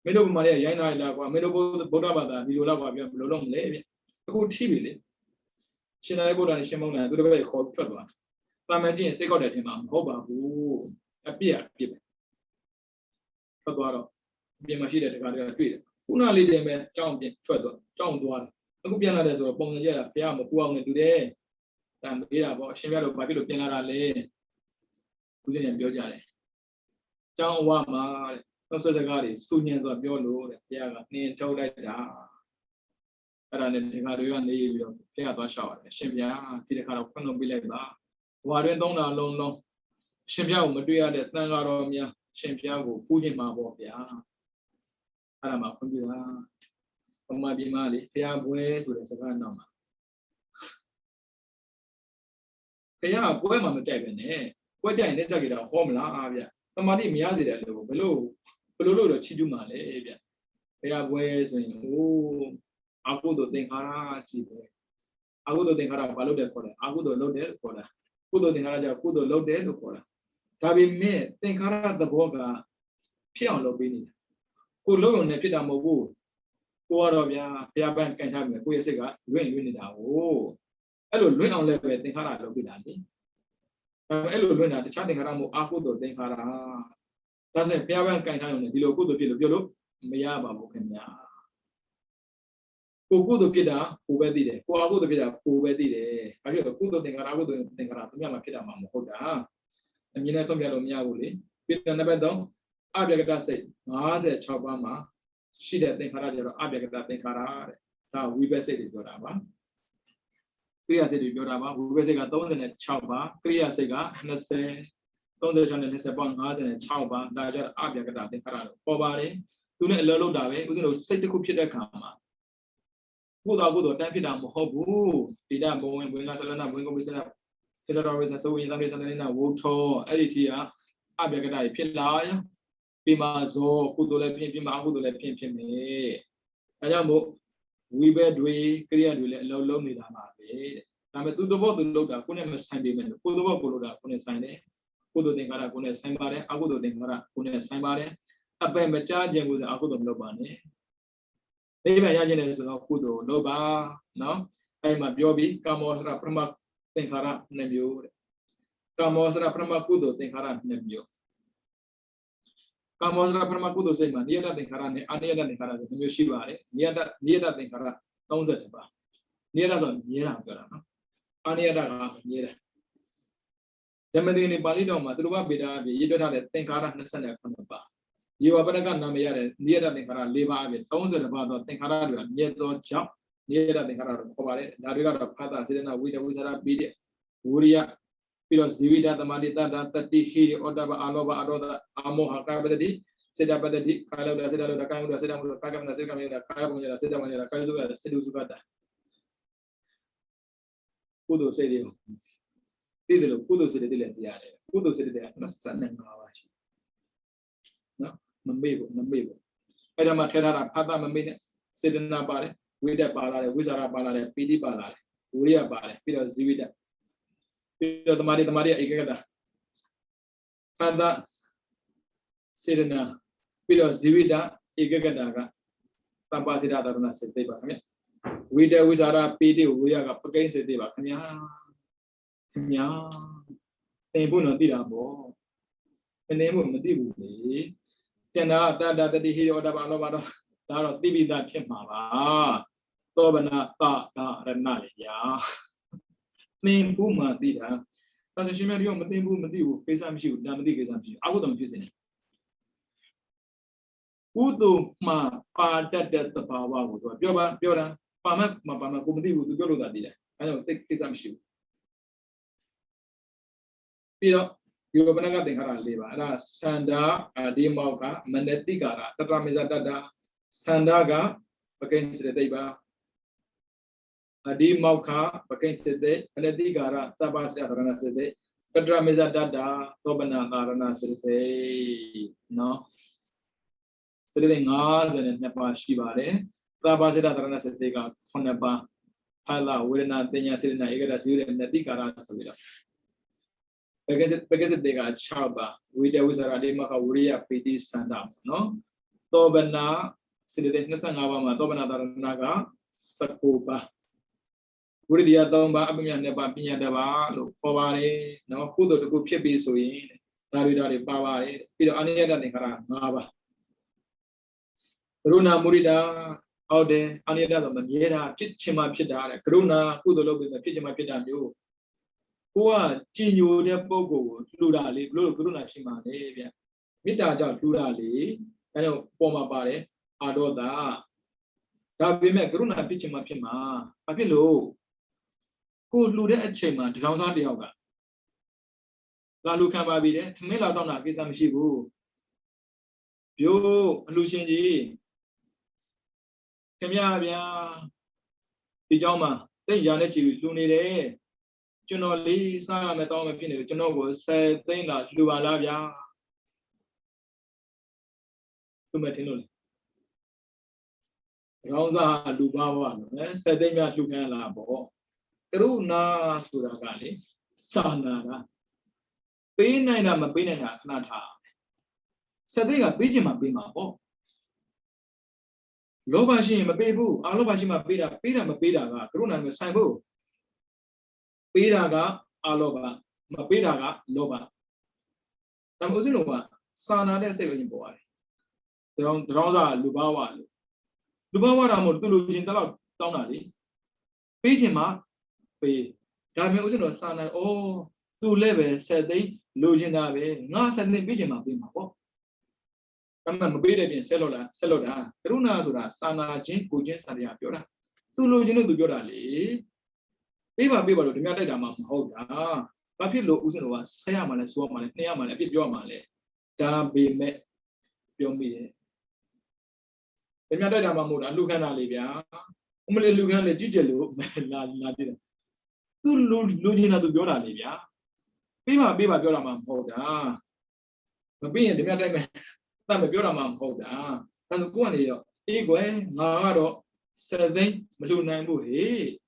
မင်းတို့ဘာလဲရိုင်းလာကွာမင်းတို့ဗုဒ္ဓဘာသာဒီလိုလောက်ကွာပြောဘယ်လိုလုပ်မလဲဗျအခုထိပြီလေရှင်သာရိပုတ္တရာနဲ့ရှင်မုန်းတယ်သူတို့ပဲခေါ်ထွက်သွားတာမန်ကြီးစိတ်ခေါက်တယ်ထင်မှာမဟုတ်ပါဘူးအပြစ်ပဲထွက်သွားတော့ပြင်မှာရှိတဲ့တခါတည်းတွေ့တယ်ခုနလေးတင်ပဲကြောင်းပြင်ထွက်သွားကြောင်းသွားတယ်အခုပြန်လာတယ်ဆိုတော့ပုံစံကြတာဘုရားမပူအောင်နဲ့တူတယ်တန်ပေးတာပေါ့အရှင်ပြတော့ဘာဖြစ်လို့ပြန်လာတာလဲဦးဇင်းကပြောကြတယ်ကျောင်းအဝမှာတဲ့နောက်ဆက်စကားတွေစူညံသွားပြောလို့တဲ့ဘုရားကနှင်းထုတ်လိုက်တာအဲ့ဒါနဲ့ဒီခါတွေကနေပြီးတော့ဘုရားသွားလျှောက်ရတယ်ရှင်ဘုရားဒီတစ်ခါတော့ဖွင့်လို့ပြလိုက်ပါဘဝတွင်သုံးတာလုံးရှင်ဘုရားကိုမတွေ့ရတဲ့သံဃာတော်များရှင်ဘုရားကိုပူးခြင်းမှာပေါ့ဗျာအဲ့ဒါမှဖွင့်ပြတာဘုမပြမလေးဘုရားပွဲဆိုတဲ့စကားနောက်မှာဘုရားပွဲမှာမကြိုက်ပဲနဲ့ပွဲကြိုက်ရင်လက်ဆက်ကြတာဟောမလားဗျတမာတိမရစေတယ်လို့ဘယ်လိုလို့တော့ချီးကျူးမှာလဲဗျဘုရားပွဲဆိုရင်အကုသိုလ်သင်္ခါရကြီးပဲအကုသိုလ်သင်္ခါရဘာလို့လဲခေါ်တယ်အကုသိုလ်လုပ်တယ်ခေါ်တာကုသိုလ်သင်္ခါရကြောင့်ကုသိုလ်လုပ်တယ်လို့ခေါ်တာဒါပေမဲ့သင်္ခါရသဘောကဖြစ်အောင်လုပ်ပေးနေတာကိုလုံးုံနဲ့ဖြစ်တာမဟုတ်ဘူးကိုကတော့ဗျာဘုရားပန်းကန်ထားပြီကိုရဲ့စိတ်ကလွင့်နေတာကိုအဲ့လိုလွင့်အောင်လည်းပဲသင်္ခါရလုပ်ပေးတာလေအဲ့လိုလွင့်တာတခြားသင်္ခါရမဟုတ်အကုသိုလ်သင်္ခါရဒါဆိုရင်ဘုရားပန်းကန်ထားရုံနဲ့ဒီလိုကုသိုလ်ဖြစ်လို့ပြောလို့မရပါဘူးခင်ဗျာကိုကုသိုလ်ဖြစ်တာကိုပဲသိတယ်ကိုအကုသိုလ်ဖြစ်တာကိုပဲသိတယ်ဘာဖြစ်လို့ကုသိုလ်သင်္ခါရအကုသိုလ်သင်္ခါရသူများမှာဖြစ်တာမှမဟုတ်တာအမြင်နဲ့ဆုံးဖြတ်လို့မရဘူးလေပြီးတော့နံပါတ်3အဗျကတစိတ်56ပါးမှာရှိတဲ့သင်္ခါရကျတော့အဗျကတသင်္ခါရတဲ့ဒါဝိပဿစိတ်တွေပြောတာပါကရိယာစိတ်တွေပြောတာပါဝိပဿစိတ်က36ပါးကရိယာစိတ်က20 36နဲ့20ပေါင်း56ပါးဒါကြတော့အဗျကတသင်္ခါရလို့ပေါ်ပါတယ်သူနဲ့အလောလုံးတာပဲဥစဉ်တို့စိတ်တစ်ခုဖြစ်တဲ့ခါမှာကုသိုလ်တန်းဖြစ်တာမဟုတ်ဘူးဒီတဘဝင်ကဆလနာဝင်ကိုပိစနာသေတော်ဝိသဆိုရင်သမီးစနေနာဝုထောအဲ့ဒီထီကအဗျကတတွေဖြစ်လာရပြီးမှဇောကုသိုလ်လည်းဖြစ်ပြီးမှအကုသိုလ်လည်းဖြစ်မယ်ဒါကြောင့်မို့ဝိဘက်တွေကရိယာတွေလည်းအလုံးလုံးနေတာပါပဲတဲ့ဒါပေမဲ့သူသဘောသူလုပ်တာကိုယ်နဲ့မဆိုင်ပေမဲ့ကိုယ်သဘောကိုလုပ်တာကိုယ်နဲ့ဆိုင်တယ်ကုသိုလ်သင်္ခါရကိုယ်နဲ့ဆိုင်ပါတယ်အကုသိုလ်သင်္ခါရကိုယ်နဲ့ဆိုင်ပါတယ်အပယ်မကြားခြင်းကိုဆိုအကုသိုလ်မလုပ်ပါနဲ့နိဗ္ဗာန်ရခြင်းလည်းဆိုတော့ကုသိုလ်လုပ်ပါနော်အဲ့မှာပြောပြီးကာမောစရပရမသင်္ခါရ2မျိုးတဲ့ကာမောစရပရမကုသိုလ်သင်္ခါရ2မျိုးကာမောစရပရမကုသိုလ်စိတ်မှာနိယတသင်္ခါရနဲ့အနိယတသင်္ခါရဆို2မျိုးရှိပါတယ်နိယတသင်္ခါရ30ပါနိယတဆိုမြဲတာပြောတာနော်အနိယတကမြဲတာဓမ္မသင်္ကေတပါဠိတော်မှာသူတို့ကဗေဒအပြင်ရေးတွက်ထားတဲ့သင်္ခါရ29ပါဒီဝပဒကနာမရတဲ့နိယတသင်္ခါရ4ပါးအပြင်30ပါသောသင်္ခါရတွေကမြဲသောကြောင့်နိယတသင်္ခါရတော့ခေါ်ပါတယ်ဒါတွေကတော့ဖာသာစေတနာဝိတဝိသရာပိတဲ့ဝိရိယပြီးတော့ဇီဝိတသမာဓိတတ္တတတိဟိဩတ္တပအာလောဘအရောဒအမောဟကာပတတိစေတပတတိကာလောဒစေတလောဒကာယုဒစေတမုဒကာကမနစေကမယကာယပုံညစေတမညကာယုဒစေတုစုကတ္တကုသိုလ်စိတ်တွေသိတယ်လို့ကုသိုလ်စိတ်တွေလည်းတရားတယ်ကုသိုလ်စိတ်တွေ25ပါးရှိနော်မမေ့ဘူးအဲ့ဒါမှထည့်ထားတာဖတ်တာမမေ့နဲ့စေတနာပါတယ်ဝိတ္တပါလာတယ်ဝိဇာရပါလာတယ်ပိဋိပါလာတယ်ဝိရိယပါတယ်ပြီးတော့ဇီဝိတပြီးတော့သမာဓိဧကဂတဖတ်တာစေတနာပြီးတော့ဇီဝိတဧကဂတကသဗ္ဗစေတသာရဏစေတိပါခင်ဗျဝိတ္တဝိဇာရပိဋိဝိရိယကပကိန်းစေတိပါခင်ဗျာသင်ဖို့တော့သိတာပေါ့မနေဖို့မသိဘူးလေကျန်တာတတ္တတတိဟိဩတ္တပအလောဘတော့ဒါတော့သိပိသဖြစ်မှာပါသောဗနာတဒါရဏလေညာသင်ဖို့မှသိတာဒါဆိုရှင်မြတ်တို့မသိဘူးကိစ္စမရှိဘူးဒါမသိကိစ္စမရှိဘူးအကုသိုလ်မဖြစ်စေနဲ့ကုသိုလ်မှာပါတတ်တဲ့သဘာဝကိုသူကပြောတာပါမကိုမသိဘူးသူပြောလို့သာသိတယ်အဲဒါကြောင့်သိကိစ္စမရှိဘူးပြီးတော့ဒီဘဏ္ဍကသင်္ခါရ4ပါအဲ့ဒါသန္တာဒီမောကမနတိကာရတတမေဇတတ္တသန္တာကပကိဉ္စေတိပါအဒီမောခပကိဉ္စေတိမနတိကာရသဗ္ဗစေတရဏစေတိတတမေဇတတ္တသောဗနာသာရဏစေတိနော်စေတိ52ပါးရှိပါတယ်သဗ္ဗစေတရဏစေတိက9ပါးဖလဝေဒနာတင်ညာစေတနာဧကတဇီဝရမနတိကာရဆိုပြီးတော့ပက္ကစတေက6ပါဝိတဝိဇာရတိမခဝိရိယပိတိသန္တာနော် Tobana Siddhi Nasangava Tobana Naga Sakuba Buddha Tomba Abimya Neba Pinya Deva Povare no Kudo to Pipi so in Dari Pavare Pido Aniada Nikara Nava Runa Murida out there Aniada Maniera Pichima Pida Kruna Kudo Lobi Pichima Pida Mu Who are Ginu de Bogo Ludali Luna Shima Mita Ludali and Poma Bare Adoda Davi Magruna Pichima Pima Papilo Good Luda at Chema Drowsa de Yoga La Lucama Vide Tamila Donna Gisam Shibu Yo Lucien Camia Pijama Then Yanachi Lunide Junoli Sam at all Pin Juno said thing that Lua Lavia to Matinoli Rounza Lubawa said they met Lucan Labo Karuna Suragali Sana Pinina Mabina Nata said they got Bijima Bima. Lobashi Mabebu, Alobashima Bida, Pida Mabida, Karuna Masambu Pidaga, Aloba, Mabidaga, Loba. Namuzinova, Sana de Saving Boy. Dronza Lubawa Lubawa Mutulu Jindala Donali Pijima P. Damuzino Sana, oh, 2 levels said they, Lujinabe, not sending Bijima Bima. I'm a bit in cellular, Karuna Sura, Sana, Jin, Kujin, Sadia, Pura. 2 Lujino to Yorali. People to the Madame Hoda. Papilo Uzino, Sayama, Swama, Neaman, a bit your male. Da be met your me. The Madame Muda, Lucana Livia, only Lucana Gigelo, Nadina. 2 Lujina to Yora Livia. People be by Yoraman Hoda. But being the Madame. Tam Yoraman Hoda. And go on here. Egue, Naro, Saturday, Malunambu, hey.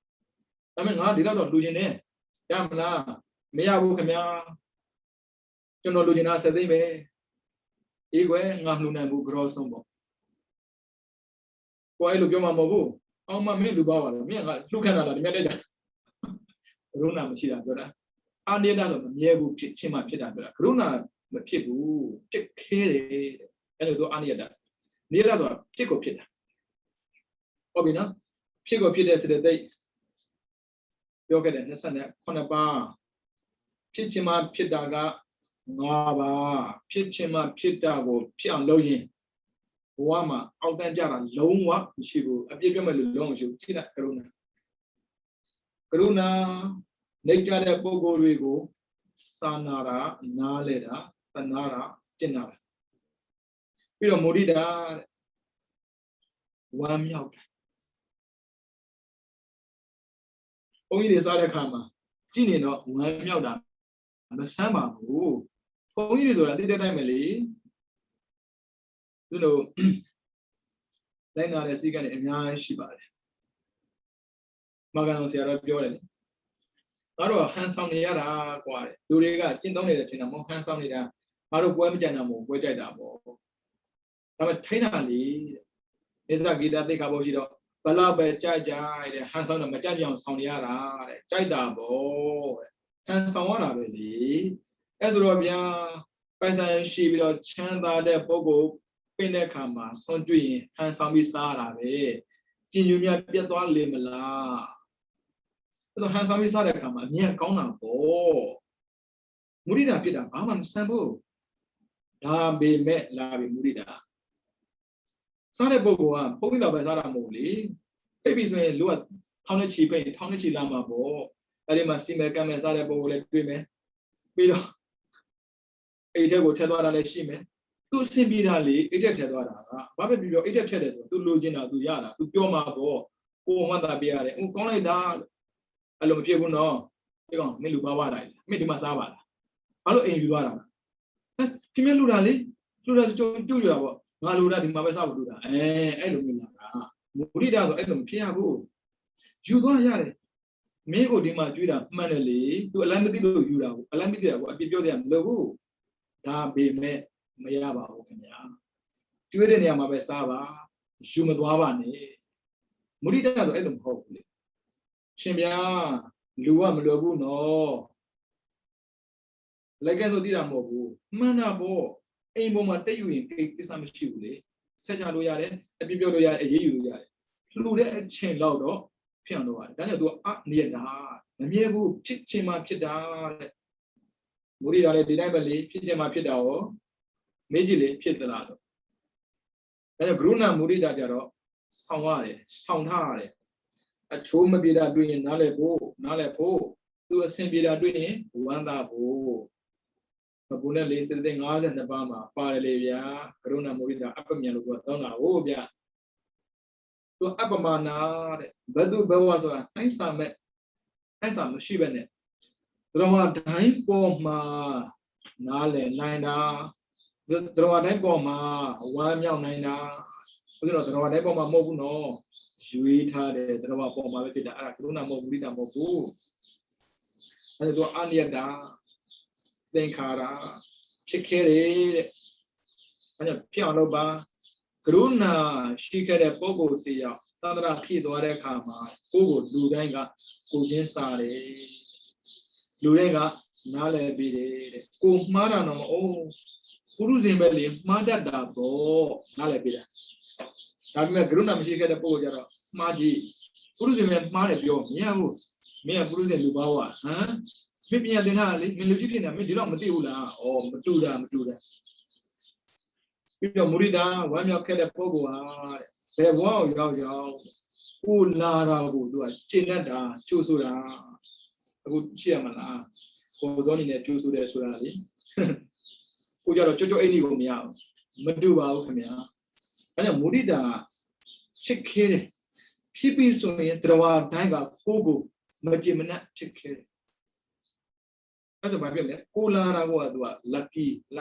I mean, I did not lose in it. Yamna, Miyabu Kamia, Jono Lugina said they may. Egue, Namlunambu Grosombo. Why look your mamma? Oh, my men do bow. Me, look at the Medida. Runa Machida, brother. I need that Yebu Chima Pida, Runa, the people, take care and do any of that. Near that, pick up Pida. Obina, pick up Pida said the day. You get it, Nasana, Conaba, Pichima Pidaga, Nava, Pichima Pidago, Pian Loyin, Wama, Altanjara, Longwa, Shibu, a big long, you see that Karuna. Karuna, Nature de Bogo Rigo, Sanara, Naleda, Tanara, Genara. We don't Morida, one out. Only this other karma. Genie no one yauda. And the Sama, oh, only this or I did Emily. You know, then I see an Emma Shiba. Magano Sierra Biore. Maro handsome Yara, quiet. Duriga, Chinton, the Tinamo, handsome Nida. Maro Guamjanamo, Wajadabo. I'm a Tainali. Is a Gita de Cabojito. Balabe Jaja, hands on the Majan Soniara, Jaidabo, hands on one of it. As Robia, Paisan Shibio, Chanda de Bogo, Pinecama, Sondui, hands on Misara, Jinumia Pietro Limela. So hands on Misara Kama, near Kona, oh. Murida Pita, Aman Sambo. Da be met Lavi Murida. Sade Bogoa, Pogila Bazara Moli, babies may look Tonachi Pay, Tonachi Lama Bo, Adima Sima Kamazada Bo, let women. We don't a devil Tedwara Shime. To Simbirali, a Tedwara, Baby, your eight Tedes, to Lugina, to Yara, to Pioma Bo, who want that be a Uncle down. Alum Piabuno, Milubawa, Medimasava. Hello, Aviara. Kimelurali, Lura to you. Malura di Mabasa Buddha, Elumina, Murida, Elum Piabu. Judo Yare, Mego di Madrida, Manali, to Alamity Yura, Alamity, what did you them low? Da be me, Mayaba, Okanya. ကျွေးတဲ့နေရာမှာပဲစားပါယူမသွားပါနဲ့မုဒိတာဆိုအဲ့လိုမဟုတ်ဘူးလေရှင်ဗျာလူကမလွယ်ဘူးနော်လက်ကဲဆိုသိတာမဟုတ်ဘူးမှန်တာပေါ့အိမ်ပေါ်မှာတက်ယူရင်ကိစ္စမရှိဘူးလေဆက်ချလို့ရတယ်အပြစ်ပြောလို့ရတယ်အေးယူလို့ရတယ်လှူတဲ့အချိန်လောက်တော့ဖြစ်အောင်လုပ်ရတယ်ဒါကြောင့် तू အနေတာမမြဲဘူးဖြစ်ချင်မှဖြစ်တာတဲ့မုဒိတာလည်းဒီတိုင်းပဲလေဖြစ်ချင်မှဖြစ်တာရောမေးကြည့်လေဖြစ်သလားတော့ဒါကြောင့်ကရုဏာမုဒိတာကြတော့ဆောင်ရတယ်ဆောင်ထားရတယ်အချိုးမပြေတာတွေ့ရင်နားလဲဖို့သူအဆင်ပြေတာတွေ့ရင်ဝမ်းသာဖို့ဘုနဲ့လေးစတဲ့52ပါးမှာပါတယ်လေဗျာကရုဏာမုဒိတာအပ္ပမြန်လို့ပြောတောင်းတာဟုတ်ဗျာသူအပ္ပမာနာတဲ့ဘဒုဘဝဆိုတာအိဆာမရှိပဲနဲ့တော်မှာတိုင်းပေါ်မှာနားလဲနိုင်တာတော်မှာတိုင်းပေါ်မှာဝမ်းမြောက်နိုင်တာဘုရားတော်မှာတိုင်းပေါ်မှာမဟုတ်ဘူးနော်ရွေးထားတယ်တော်မှာပေါ်မှာပဲဖြစ်တာအဲ့ဒါကရုဏာမုဒိတာမဟုတ်ဘူးအဲ့ဒါအနိယတာသင်္ခါရဖြစ်ခဲ့တယ်တဲ့အဲ့ဒါဖြစ်အောင်လုပ်ပါကရုဏာရှိခဲ့တဲ့ပုဂ္ဂိုလ်တရားသန္တရာဖြစ်သွားတဲ့အခါမှာကိုယ့်ကိုလူတိုင်းကကိုချင်းစားတယ်လူတိုင်းကနားလည်ပြီးတယ်တဲ့ကိုမှားတာတော့မဟုတ်ပုရုဇဉ်ပဲလေမှားတတ်တာပေါ့နားလည်ပြီးတာဒါပေမဲ့ကရုဏာမရှိခဲ့တဲ့ပုဂ္ဂိုလ်ကြတော့မှားကြည့်ပုရုဇဉ်ပဲမှားတယ်ပြောမရဘူးမင်းကပုရုဇဉ်လူပါဝါဟမ်မင်းပြန်တင်တာလေမင်းလူကြီးဖြစ်နေမင်းဒီတော့မသိဘူးလားဩမတူတာပြီးတော့မုရိဒာဝမ်းမြောက်ခဲ့တဲ့ပုဂ္ဂိုလ်ဟာတဲ့ဘယ်ဘဝကိုရောက်ကိုလာတာကိုသူကကျင့်တတ်တာကျိုးဆိုတာအခုရှိရမလားကိုစောနေနဲ့ကျိုးဆိုတယ်ဆိုတာလေကိုကြတော့ကြွအိမ်ကြီးကိုမရဘူးမတူပါဘူးခင်ဗျာအဲကြောင့်မုရိဒာချစ်ခဲတယ်ဖြစ်ပြီးဆိုရင်တရားတိုင်းကကိုမကြင်မနှက်ချစ်ခဲတယ်အဲ့ဆိုဘာဖြစ်လဲကိုလာတာကသူကလ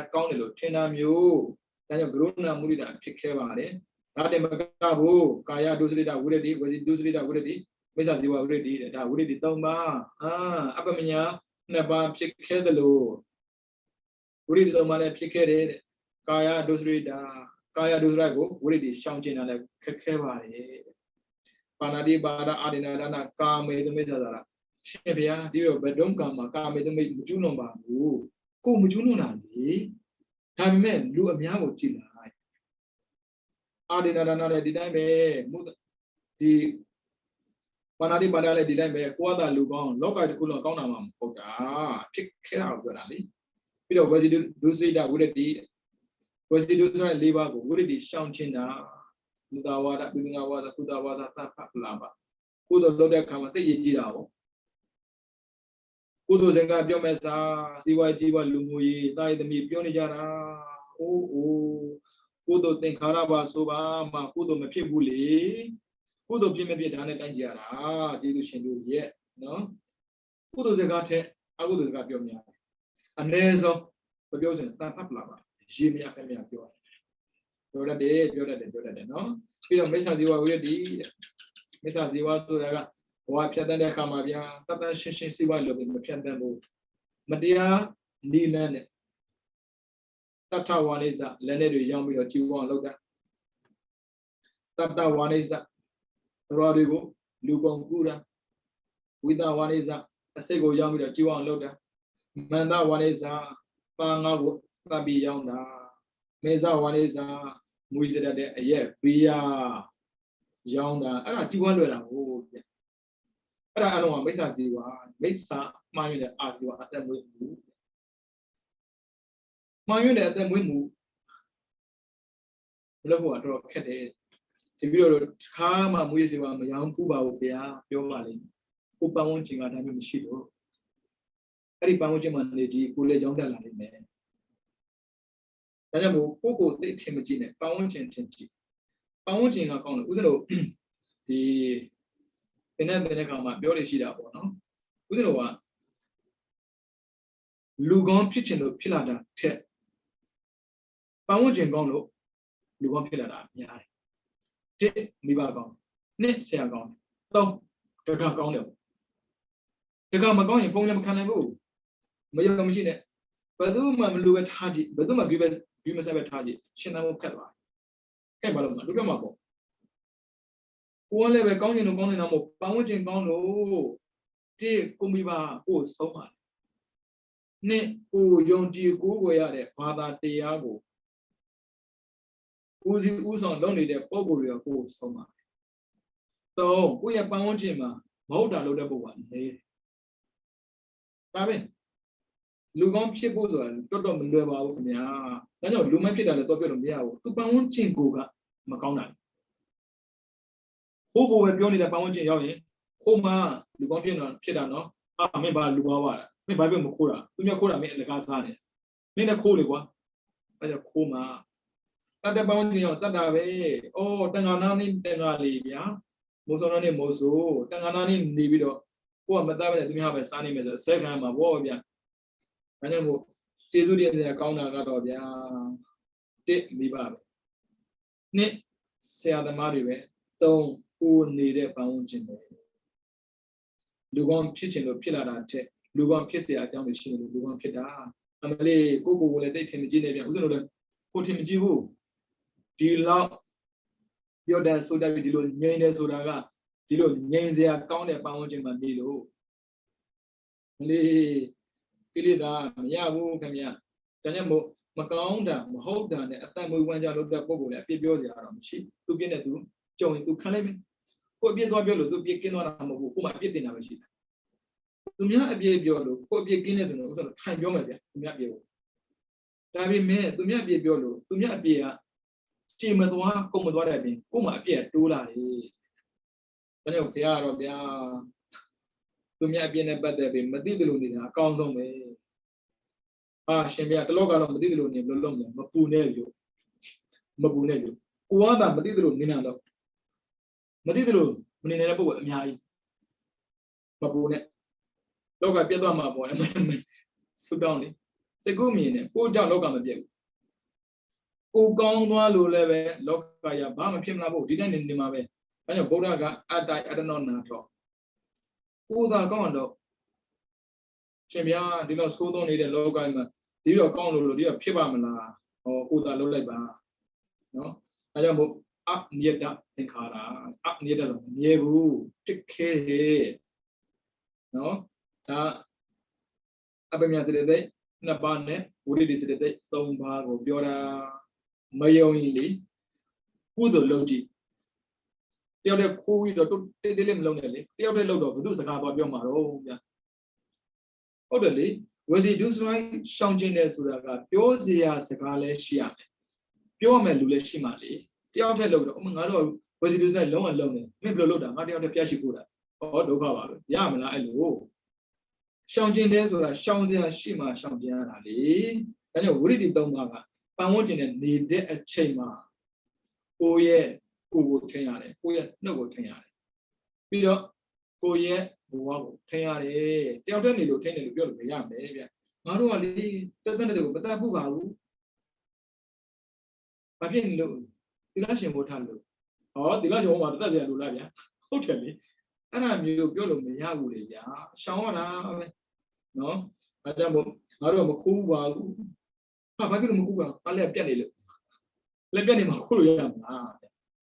က်ကောင်းတယ်လို့ထင်တာမျိုးဒါကြောင့်ကရုဏာမုဒိတာဖြစ်ခဲ့ပါတယ်ဒါတည်းမကဘူးကာယဒုစရိတဝိရတိဝစီဒုစရိတဝိရတိမိစ္ဆာဇီဝဝိရတိတဲ့ဒါဝိရတိ3ပါးအပ္ပမညာ2ပါးဖြစ်ခဲ့တယ်လို့ဝိရတိ3ပါးလည်းဖြစ်ခဲ့တယ်တဲ့ကာယဒုစရိတကိုဝိရတိရှောင်ကျင်တာလည်းခက်ခဲပါတယ်ပါဏာတိပါဒအာဒိနာဒါနကာမေသမိစ္ဆာသာရှင်ဗျာဒီတော့ဘဒုံကံမှာကာမေသမိမကျွလွန်ပါဘူးကိုမကျွလွန်တာလေဒါပေမဲ့လူအများကိုကြည့်လိုက်အာဒီနာဒါနာလည်းဒီတိုင်းပဲဒီပါဏာတိပါဒလည်းဒီတိုင်းပဲကိုယ်ကလူကောင်းလောကတစ်ခုလုံးကောင်းတာမှမဟုတ်တာဖြစ်ခဲ့တာကိုပြောတာလေပြီးတော့ဝစီဒုစိတဝိရတိဝစီဒုဆိုတဲ့၄ပါးကိုဝိရတိရှောင်ကျင်တာမူတာဝါဒပိငါဝါဒကုသဝါဒသတ်ဖတ်လာပါကိုယ်တော့လုပ်တဲ့အခါမှာသိရကြည့်တာပေါ့ကုသိုလ်စင်ကပြောမဲ့စာစီဝါကြီးဝလူမျိုးရေးတာရသမီးပြောနေကြတာအိုးကုသိုလ်သင်္ခါရပါဆိုပါမှကုသိုလ်မဖြစ်ဘူးလေကုသိုလ်ဖြစ်မဖြစ်ဒါနဲ့တိုင်းကြရတာကျေးဇူးရှင်တို့ရဲ့နော်ကုသိုလ်စကားထက်အကုသိုလ်စကားပြောများတယ်အနည်းဆုံးမပြောစင်တန်ဖတ်လာပါရေမြခင်မြပြောတတ်တယ်နော်ပြီးတော့မိစ္ဆာဇီဝဝိရတိတဲ့မိစ္ဆာဇီဝဆိုတာကဘဝဖြတ်တဲ့အခါမှာဗျာတတ်တရှင်းရှင်းစီးပွားလို့မဖြတ်တတ်ဘူးမတရားနီလန်းနဲ့တတ္ထဝါနိစ္စလက်နဲ့တွေရောင်းပြီးတော့ကြည်ဝအောင်လုပ်တာတတ္တဝါနိစ္စတော်တွေကိုလူကုန်ကူတာဝိသဝါနိစ္စအစိတ်ကိုရောင်းပြီးတော့ကြည်ဝအောင်လုပ်တာမန္တဝါနိစ္စပါငါကိုသတ်ပြီးရောင်းတာမေဇဝါနိစ္စမွေးစတဲ့အရက်ဘေးရရောင်းတာအဲ့ဒါကြည်ဝလွယ်တာဟုတ်ဗျအဲ့ဒါအလုံးကမိစ္ဆာဇီဝမိစ္ဆာမှားရတဲ့အာဇီဝအသက်မွေးမှုမှားရတဲ့အသက်မွေးမှုဘယ်လိုကတော့ခက်တယ်ဒီပြီးတော့ခါမှမွေးဇီဝမရောင်းဘူးပါဘူးဗျာပြောပါလိမ့်ကိုပန်းဝန်းကျင်ကဒါမျိုးမရှိတော့အဲ့ဒီပန်းဝန်းကျင်မှာနေကြည့်ကိုလည်းရောင်းတတ်လာနိုင်မယ်ဒါကြောင့်မို့ကိုသိထင်မကြည့်နဲ့ပန်းဝန်းကျင်ထင်ကြည့်ပန်းဝန်းကျင်ကကောင်းတယ်ဥစ္စာတို့ဒီသင်တဲ့ခါမှာပြောရရှိတာပေါ့နော်ဥစ္စာတို့ကလူကောင်းဖြစ်ချင်လို့ဖြစ်လာတာထက်ပန်းဝန်းကျင်ကောင်းလို့လူကောင်းဖြစ်လာတာများတယ်တစ်မိဘကောင်းနှစ်ဆရာကောင်းသုံးတက္ကကောင်းတယ်တက္ကမကောင်းရင်ဖုန်းလည်းမခံနိုင်ဘူးမယုံမရှိနဲ့ဘယ်သူမှမလူပဲထားကြည့်ဘယ်သူမှပြီးမဆက်ပဲထားကြည့်ရှင်းသမှုခက်သွား看巴了嘛，都干嘛不？我那边讲你弄讲你那么，把我真讲喽，这公米吧，我收嘛。你我用这古过呀的，把它对呀个，我是我上弄你的包裹了，我收嘛。都我也把我真嘛，冇大路的不完的，大呗。လူကောင်းဖြစ်ဖို့ဆိုတာတော်တော်မလွယ်ပါဘူးခင်ဗျာ။ဒါကြောင့်လူမိုက်ဖြစ်တာလည်းတော့ပြောလို့မရဘူး။သူပန်းဝန်းကျင်ကိုကမကောင်းတာ။ဟိုးဘိုးပဲပြောနေတဲ့ပန်းဝန်းကျင်ရောက်ရင်ဟိုမှာလူကောင်းဖြစ်တာနော်။မင်းဘာလူကောင်းပါလား။မင်းဘာပြောမခိုးတာ။သူများခိုးတာမင်းအလကားစားနေ။မင်းလည်းခိုးလေကွာ။အဲဒါခိုးမှာတတ်တဲ့ပန်းဝန်းကျင်ရောက်တတ်တာပဲ။အော်တန်ခါနာနေတန်ခါလေးဗျာ။မိုးစောနေမိုးဆိုတန်ခါနာနေနေပြီးတော့ကိုကမသားပဲသူများပဲစားနေမယ်ဆိုဆဲခံမှာဘောဗျာ။ဒါကြောင့်မို့ကျေးဇူးတင်စရာကောင်းတာကတော့ဗျာတစ်မိဘပဲနှစ်ဆရာသမားတွေပဲသုံးကိုနေတဲ့ပတ်ဝန်းကျင်ပဲလူကောင်းဖြစ်ချင်လို့ဖြစ်လာတာတဲ့လူကောင်းဖြစ်เสียအကြောင်းတွေရှိနေလို့လူကောင်းဖြစ်တာအမလေးကိုလည်းတိတ်ထင်မကြည့်နေပြန်ဥစဉ်လို့လည်းကိုထင်မကြည့်ဘူးဒီလောက်ပြောတဲ့ဆိုတာဒီလိုငြိမ်နေဆိုတာကဒီလိုငြိမ်စရာကောင်းတဲ့ပတ်ဝန်းကျင်မှာနေလို့မလေးကိလေသာမရဘူးခင်ဗျာဒါကြောင့်မို့မကောင်းတာမဟုတ်တာနဲ့အတန်မွေးဝမ်းကြလို့တဲ့ပုံကိုလည်းအပြစ်ပြောစရာတော့မရှိသူပြည့်နဲ့သူကြုံရင်သူခံလိုက်မယ်ကိုအပြစ်သွားပြောလို့သူပြည့်ကင်းသွားတာမဟုတ်ဘူးကိုမှအပြစ်တင်တာပဲရှိတယ်သူများအပြစ်ပြောလို့ကိုအပြစ်ကင်းနေတယ်ဆိုတော့ဥစ္စာထိုင်ပြောမယ်ဗျသူများပြေဖို့ဒါပေမဲ့သူများအပြစ်ပြောလို့သူများအပြစ်ကချိန်မသွားကုန်မသွားတဲ့အပြင်ကိုမှအပြစ်တိုးလာတယ်ဒါကြောင့်ဘုရားတော့ဗျာသူများအပြစ်နဲ့ပတ်သက်ပြီးမသိတယ်လို့နေတာအကောင်းဆုံးပဲရှင်ဗျာတလောကတော့မသိတယ်လို့နေဘယ်လိုလုပ်မလဲမပူနဲ့လို့ကိုကသာမသိတယ်လို့နေနေတာတော့မသိတယ်လို့မနေနေတဲ့ပုံကအများကြီးမပူနဲ့လောကပြတ်သွားမှာပေါ့လေဆူတောင်းလေစိတ်ကိုမြင်နေကိုကြောင့်လောကမပြတ်ဘူးကိုကောင်းသွားလို့လည်းပဲလောကရဘာမှဖြစ်မလာဘူးဒီတိုင်းနေမှာပဲအဲကြောင့်ဗုဒ္ဓကအတ္တအတ္တနောနာတော့ကိုသာကောင်းတော့ရှင်ဗျာဒီတော့သိုးသွင်းနေတဲ့လောကမှာဒီတော့ကောင်းလို့ဒီတော့ဖြစ်ပါမလားဟောကိုသာလုံးလိုက်ပါနော်အဲကြောင့်မို့အနိယတသင်္ခါရအနိယတဆိုမမြဲဘူးတစ်ခဲနော်ဒါအပညာစတဲ့နှစ်ပါးနဲ့ဝိရိယစတဲ့သုံးပါးကိုပြောတာမယုံရင်လေကုသိုလ်လုပ်ကြည့်တယောက်တည်းခိုးပြီးတော့တိတ်တိတ်လေးမလုံးနဲ့လေတယောက်တည်းလုပ်တော့ဘုသူစကားပြောမှာတော့ဗျာဟုတ်တယ်လေဝစီဒုစရိုင်းရှောင်ကျင်တယ်ဆိုတာကပြောစရာစကားလည်းရှိရမယ်ပြောရမယ်လူလည်းရှိမှလေတယောက်တည်းလုပ်တော့ငါတို့ဝစီဒုစရိုင်းလုံးဝလုံးနေမင်းဘယ်လိုလုပ်တာငါတယောက်တည်းပြရှိဖို့တာဟောဒုက္ခပါပဲရမလားအဲ့လိုရှောင်ကျင်တယ်ဆိုတာရှောင်စရာရှိမှရှောင်ကျင်ရတာလေဒါကြောင့်ဝိရိယသုံးပါးကပန်ဝန်းကျင်နဲ့နေတဲ့အချိန်မှာကိုယ့်ကိုထင်ရတယ်ကိုယ့်ရဲ့နှုတ်ကိုထင်ရတယ်ပြီးတော့ကိုယ့်ရဲ့ဘဝကိုထင်ရတယ်တယောက်တည်းနေလို့ထင်တယ်လို့ပြောလို့မရမယ်ဗျငါတို့ကလေတက်တဲ့တွေကိုမတတ်ဘူးပါဘူးဘာဖြစ်နေလို့သီလရှင်ဘုထားလို့ဟောသီလရှင်ဘုမှာတက်စရာလိုလားဗျာဟုတ်တယ်လေအဲ့ဒါမျိုးပြောလို့မရဘူးလေဗျာရှောင်ရတာပဲနော်အဲကြောင့်မို့ငါတို့မခိုးပါဘူးဘာဖြစ်လို့မခိုးပါဘူးလက်ပြတ်နေလို့လက်ပြတ်နေမှာခိုးလို့ရမှာ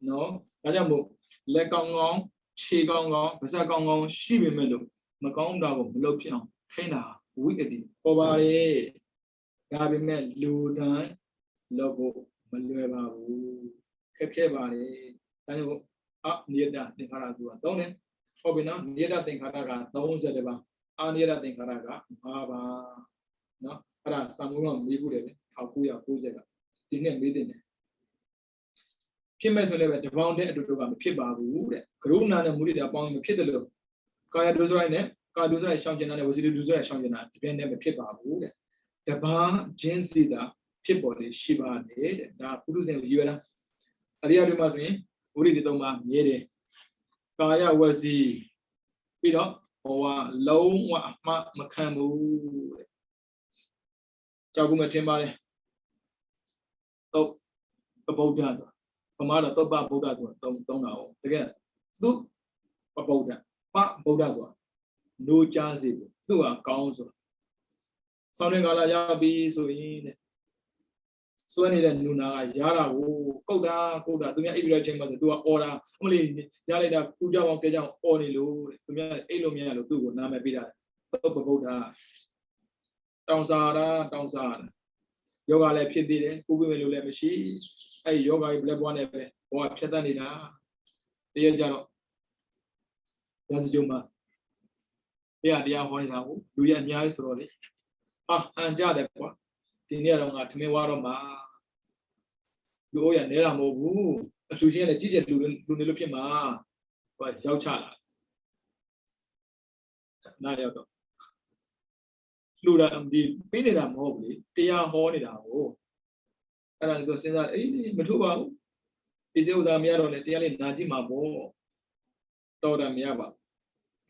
နော်ဒါကြောင့်မို့လက်ကောင်းကောင်းခြေကောင်းကောင်းပါးစပ်ကောင်းကောင်းရှိပေမဲ့လို့မကောင်းတာကိုမလုပ်ဖြစ်အောင်ထိန်းတာဝိတ္တိပေါ်ပါလေဒါပေမဲ့လူတိုင်းလုပ်ဖို့မလွယ်ပါဘူးခက်ခဲပါလေဒါကြောင့်အနိယတသင်္ခါရဆိုတာသုံးတယ်ဟုတ်ပြီနော်နိယတသင်္ခါရက30ပါအာနိယတသင်္ခါရက5ပါနော်အဲ့ဒါစံမိုးတော့မေးဖို့တယ်1990ကဒီနေ့မေးတင်တယ်ဖြစ်မဲ့ဆိုလည်းပဲတပေါင်းတဲ့အတူတူကမဖြစ်ပါဘူးတဲ့ကရုဏာနဲ့မုဒိတာပေါင်းမဖြစ်တယ်လို့ကာယဒုစရိုက်နဲ့ကာဒုစရိုက်ရှောင်ကျင်တာနဲ့ဝစီဒုစရိုက်ရှောင်ကျင်တာဒီပြင်းနဲ့မဖြစ်ပါဘူးတဲ့တပါးချင်းစီတာဖြစ်ပေါ်လေရှိပါတယ်တဲ့ဒါပုရုဇဉ်ကိုရွယ်တာအရိယတွေမှာဆိုရင်ဝိရိယသုံးပါမြဲတယ်ကာယဝစီပြီးတော့ဘဝလုံးဝအမှားမခံဘူးတဲ့ကြောက်ကူမထင်ပါနဲ့တော့ဗုဒ္ဓဆိုပမာတော့သုပ္ပဗုဒ္ဓဆိုတာသုံးတာ哦တကယ်သူပဗုဒ္ဓပဗုဒ္ဓဆိုတာနိုးကြားစေဘူးသူကကောင်းဆိုတာဆောင်းတဲ့ကာလရောက်ပြီဆိုရင်တဲ့ စွဲနေတဲ့နူနာကရားတာကိုကုတ်တာသူများအိပ်ပြီးတော့ချိန်မှာဆိုသူကအော်တာအမလေးရလိုက်တာကူကြောင်ကဲကြောင်အော်နေလို့သူများအိပ်လို့မရလို့သူ့ကိုနာမည်ပေးတာသုပ္ပဗုဒ္ဓတောင်စားတာယောဂလည်းဖြစ်သေးတယ်ကိုယ်ပြင်လို့လည်းမရှိအဲ့ယောဂကြီးဘလက်ဘွားနဲ့ပဲဘောကဖြတ်တတ်နေတာတရကြတော့ရာဇဂျုံမှာတရားဟောနေတာကိုလူရအများကြီးဆိုတော့လေအန်ကြတယ်ကွာဒီနေ့တော့ငါထမင်းဝါတော့မှာလူအိုးရနဲတာမဟုတ်ဘူးအလူရှင်ကလည်းကြည့်ကြလူနေလို့ဖြစ်မှာဟိုရောက်ချလာနားရောက်တော့လူတာဒီပေးနေတာမဟုတ်ဘူးလေတရားဟောနေတာကိုအဲ့ဒါလည်းသူစဉ်းစားအေးမထုတ်ပါဘူးဒီစေဥစားမရတော့လေတရားလေးနာကြည့်မှာပေါ့တော်တယ်မရပါ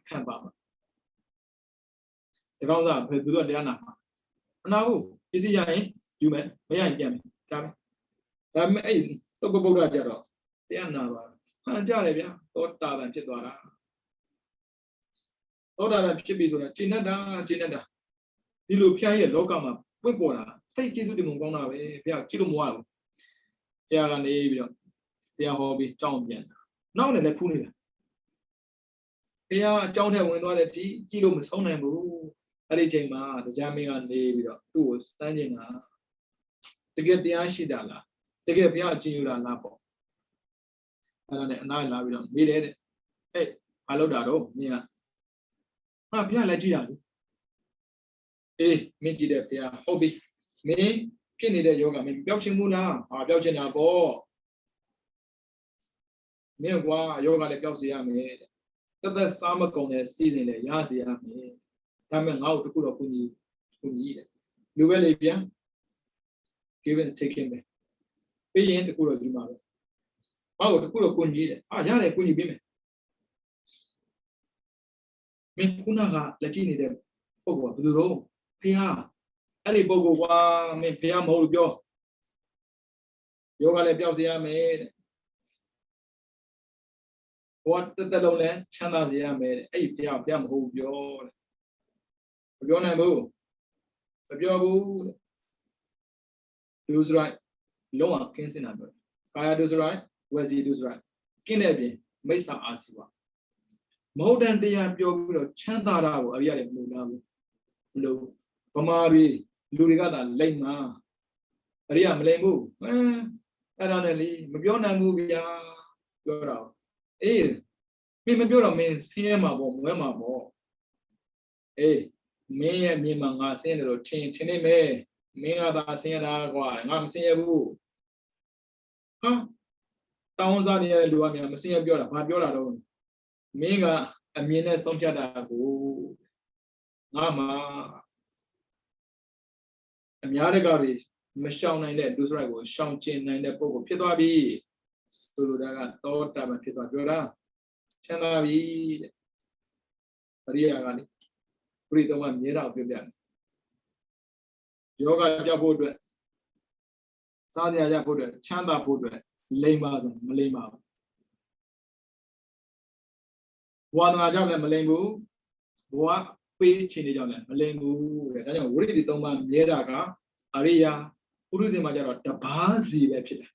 ခံပါမှာဒီကောင်စားဘယ်သူတော့တရားနာမှာမနာဘူးပစ္စည်းရရင်ယူမယ်မရရင်ပြန်မယ်ဒါပေမဲ့အဲ့သုပ္ပဗုဒ္ဓကြတော့တရားနာပါဟန်ကြတယ်ဗျာသောတာပန်ဖြစ်သွားတာသောတာပန်ဖြစ်ပြီဆိုတာကျင့်တတ်တာဒီလိုဖျားရဲ့လောကမှာပွင့်ပေါ်တာသိကျေးဇူးတင်မကောင်းတာပဲဘုရားကြည့်လို့မရဘူးဘုရားကနေပြီးတော့တရားဟောပြီးကြောင်းပြန်တာနောက်လည်းဖူးနေတာဘုရားအကြောင်းထဲဝင်သွားတဲ့ဒီကြည့်လို့မဆုံးနိုင်ဘူးအဲ့ဒီချိန်မှာတရားမင်းကနေပြီးတော့သူ့ကိုစမ်းကျင်တာတကယ်တရားရှိတာလားတကယ်ဘုရားအကျဉ်းယူတာလားပေါ့အဲ့ဒါနဲ့အနားလာပြီးတော့မေးတယ်တဲ့ဟဲ့ဘာလုပ်တာတော့မင်းကဘုရားလည်းကြည့်တာလေအေးမင်းကြည့်တဲ့ဘုရားဟုတ်ပြီမင်းဖြစ်နေတဲ့ယောဂမင်းပျောက်ချင်ဘူးလားပျောက်ချင်တာပေါ့မင်းကွာယောဂလည်းပျောက်စေရမယ်တဲ့သက်စားမကုန်တဲ့စီစဉ်လည်းရစေရမယ်ဒါပေမဲ့ငါ့ကိုတခုတော့ကိုကြီးတဲ့လူပဲလေပြန် give and take in ပဲပြီးရင်တခုတော့ဒီမှာပဲငါ့ကိုတခုတော့ကိုကြီးတဲ့ရတယ်ကိုကြီးပေးမယ်မင်းခုနကလက်ကြည့်နေတဲ့ပုဂ္ဂိုလ်ကဘယ်သူတော့ဖះအဲ့ဒီပုဂ္ဂိုလ်ကွာမင်းဖះမဟုတ်လို့ပြောယောဂလည်းပျောက်စေရမယ်တဲ့ဘဝတက်လုံးလည်းချမ်းသာစေရမယ်တဲ့အဲ့ဒီဖះမဟုတ်ပြောတဲ့မပြောနိုင်ဘူးမပြောဘူးတဲ့ do's right လုံးဝကင်းစင်တာပြောကာယ do's right ဝစီ do's right ကင်းတဲ့ပြင်မိစ္ဆာအာစီဝမဟုတ်တဲ့တရားပြောပြီးတော့ချမ်းသာတာကိုအရိယာတွေမလို့လားဘူးမလို့ဗမာတွေလူတွေကသာလိမ့်မှာအရိယာမလိမ့်ဘူးအဲ့ဒါနဲ့လေမပြောနိုင်ဘူးဗျာပြောတာအေးမင်းမပြောတော့မင်းဆင်းရဲမှာပေါ့မွဲမှာပေါ့အေးမင်းရဲ့မြေမှာငါဆင်းတယ်လို့ထင်နေမယ်မင်းကသာဆင်းရတာကွာငါမဆင်းရဘူးဟာတောင်းစားနေတဲ့လူကများမဆင်းရပြောတာဘာပြောတာတော့မင်းကအမြင်နဲ့ဆုံးဖြတ်တာကိုငါမှာအများတကာတွေမရှောင်နိုင်တဲ့ဒုစရိုက်ကိုရှောင်ကျဉ်နိုင်တဲ့ပုံကိုဖြစ်သွားပြီဆိုလိုတာကသောတာပန်ဖြစ်သွားပြောတာချမ်းသာပြီတဲ့အရိယာကလေပရိသမမြဲတာကိုပြောပြတယ်ယောဂပြောက်ဖို့အတွက်စားကြရဖို့အတွက်ချမ်းသာဖို့အတွက်လိမ္မာဆိုမလိမ္မာဘူးဘဝတနာကြောင့်လည်းမလိမ္မာဘူးဘဝပေးချင်နေကြောင့်လည်းမလိမ္မာဘူးတဲ့ဒါကြောင့်ဝိရိယ3ပါးမြဲတာကအရိယာပုရုဇဉ်မှာကျတော့တပါးစီပဲဖြစ်တယ်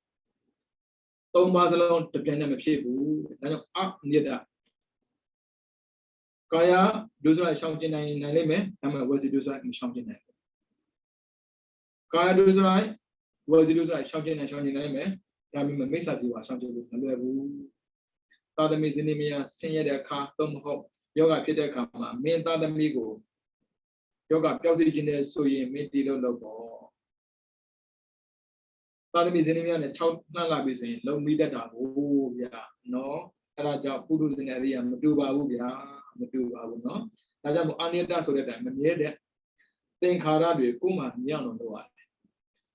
3ပါးစလုံးတပြိုင်တည်းမဖြစ်ဘူးဒါကြောင့်အနိဒကာယဒုစရိုက်ရှောင်ကျင်နိုင်လိမ့်မယ်ဒါပေမဲ့ဝစီဒုစရိုက်မရှောင်ကျင်နိုင်ဘူးကာယဒုစရိုက်ဝစီဒုစရိုက်ရှောင်ကျင်နိုင်မယ်ဒါပေမဲ့မိစ္ဆာစီဝါရှောင်ကျင်လို့မလွယ်ဘူးသာသမီဇနီးမယားဆင်းရဲတဲ့အခါသို့မဟုတ်ယောဂဖြစ်တဲ့အခါမှာမင်းသားသမီးကိုယောဂပျောက်စေခြင်းနဲ့ဆိုရင်မင်းတည်လို့ပေါ့သာသမီဇနီးမယားနဲ့6နှစ်လာပြီဆိုရင်လုံမိတတ်တာကိုဗျာနော်အဲ့ဒါကြောင့်ပုရုဇဉ်နဲ့အရိယာမတူပါဘူးဗျာမတူပါဘူးနော်ဒါကြောင့်မို့အာနိယတဆိုတဲ့အတိုင်းမမြဲတဲ့သင်္ခါရတွေကိုမှမြောက်လို့လုပ်ရတယ်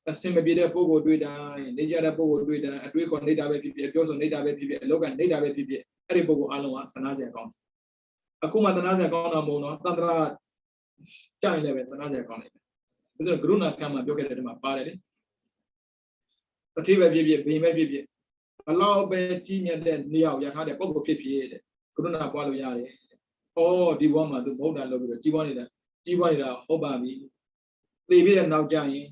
အစင်မပြေတဲ့ပုဂ္ဂိုလ်တွေ့တိုင်းနေကြတဲ့ပုဂ္ဂိုလ်တွေ့တိုင်းအတွေ့ခေါ်နေတာပဲဖြစ်ဖြစ်ပြောဆိုနေတာပဲဖြစ်ဖြစ်အလောကနေတာပဲဖြစ်ဖြစ်အဲ့ဒီပုဂ္ဂိုလ်အလုံးကသနာစရာကောင်းတယ်အခုမှသနာစရာကောင်းတာမဟုတ်နော်တန္တရာကြိုင်လည်းပဲသနာစရာကောင်းတယ်ဒါဆိုကရုဏာကံမှာပြောခဲ့တဲ့တည်းမှာပါတယ်လေတတိပဲဖြစ်ဖြစ်ဘိမဲဖြစ်ဖြစ်ဘလောက်ပဲကြီးမြတ်တဲ့နေရာကိုရထားတဲ့ပုဂ္ဂိုလ်ဖြစ်ဖြစ်တဲ့ကရုဏာပွားလို့ရတယ်။အော်ဒီဘဝမှာသူမဟုတ်တာလုပ်ပြီးတော့ကြီးပွားနေတာဟုတ်ပါပြီ။သိပြီးတဲ့နောက်ကျရင်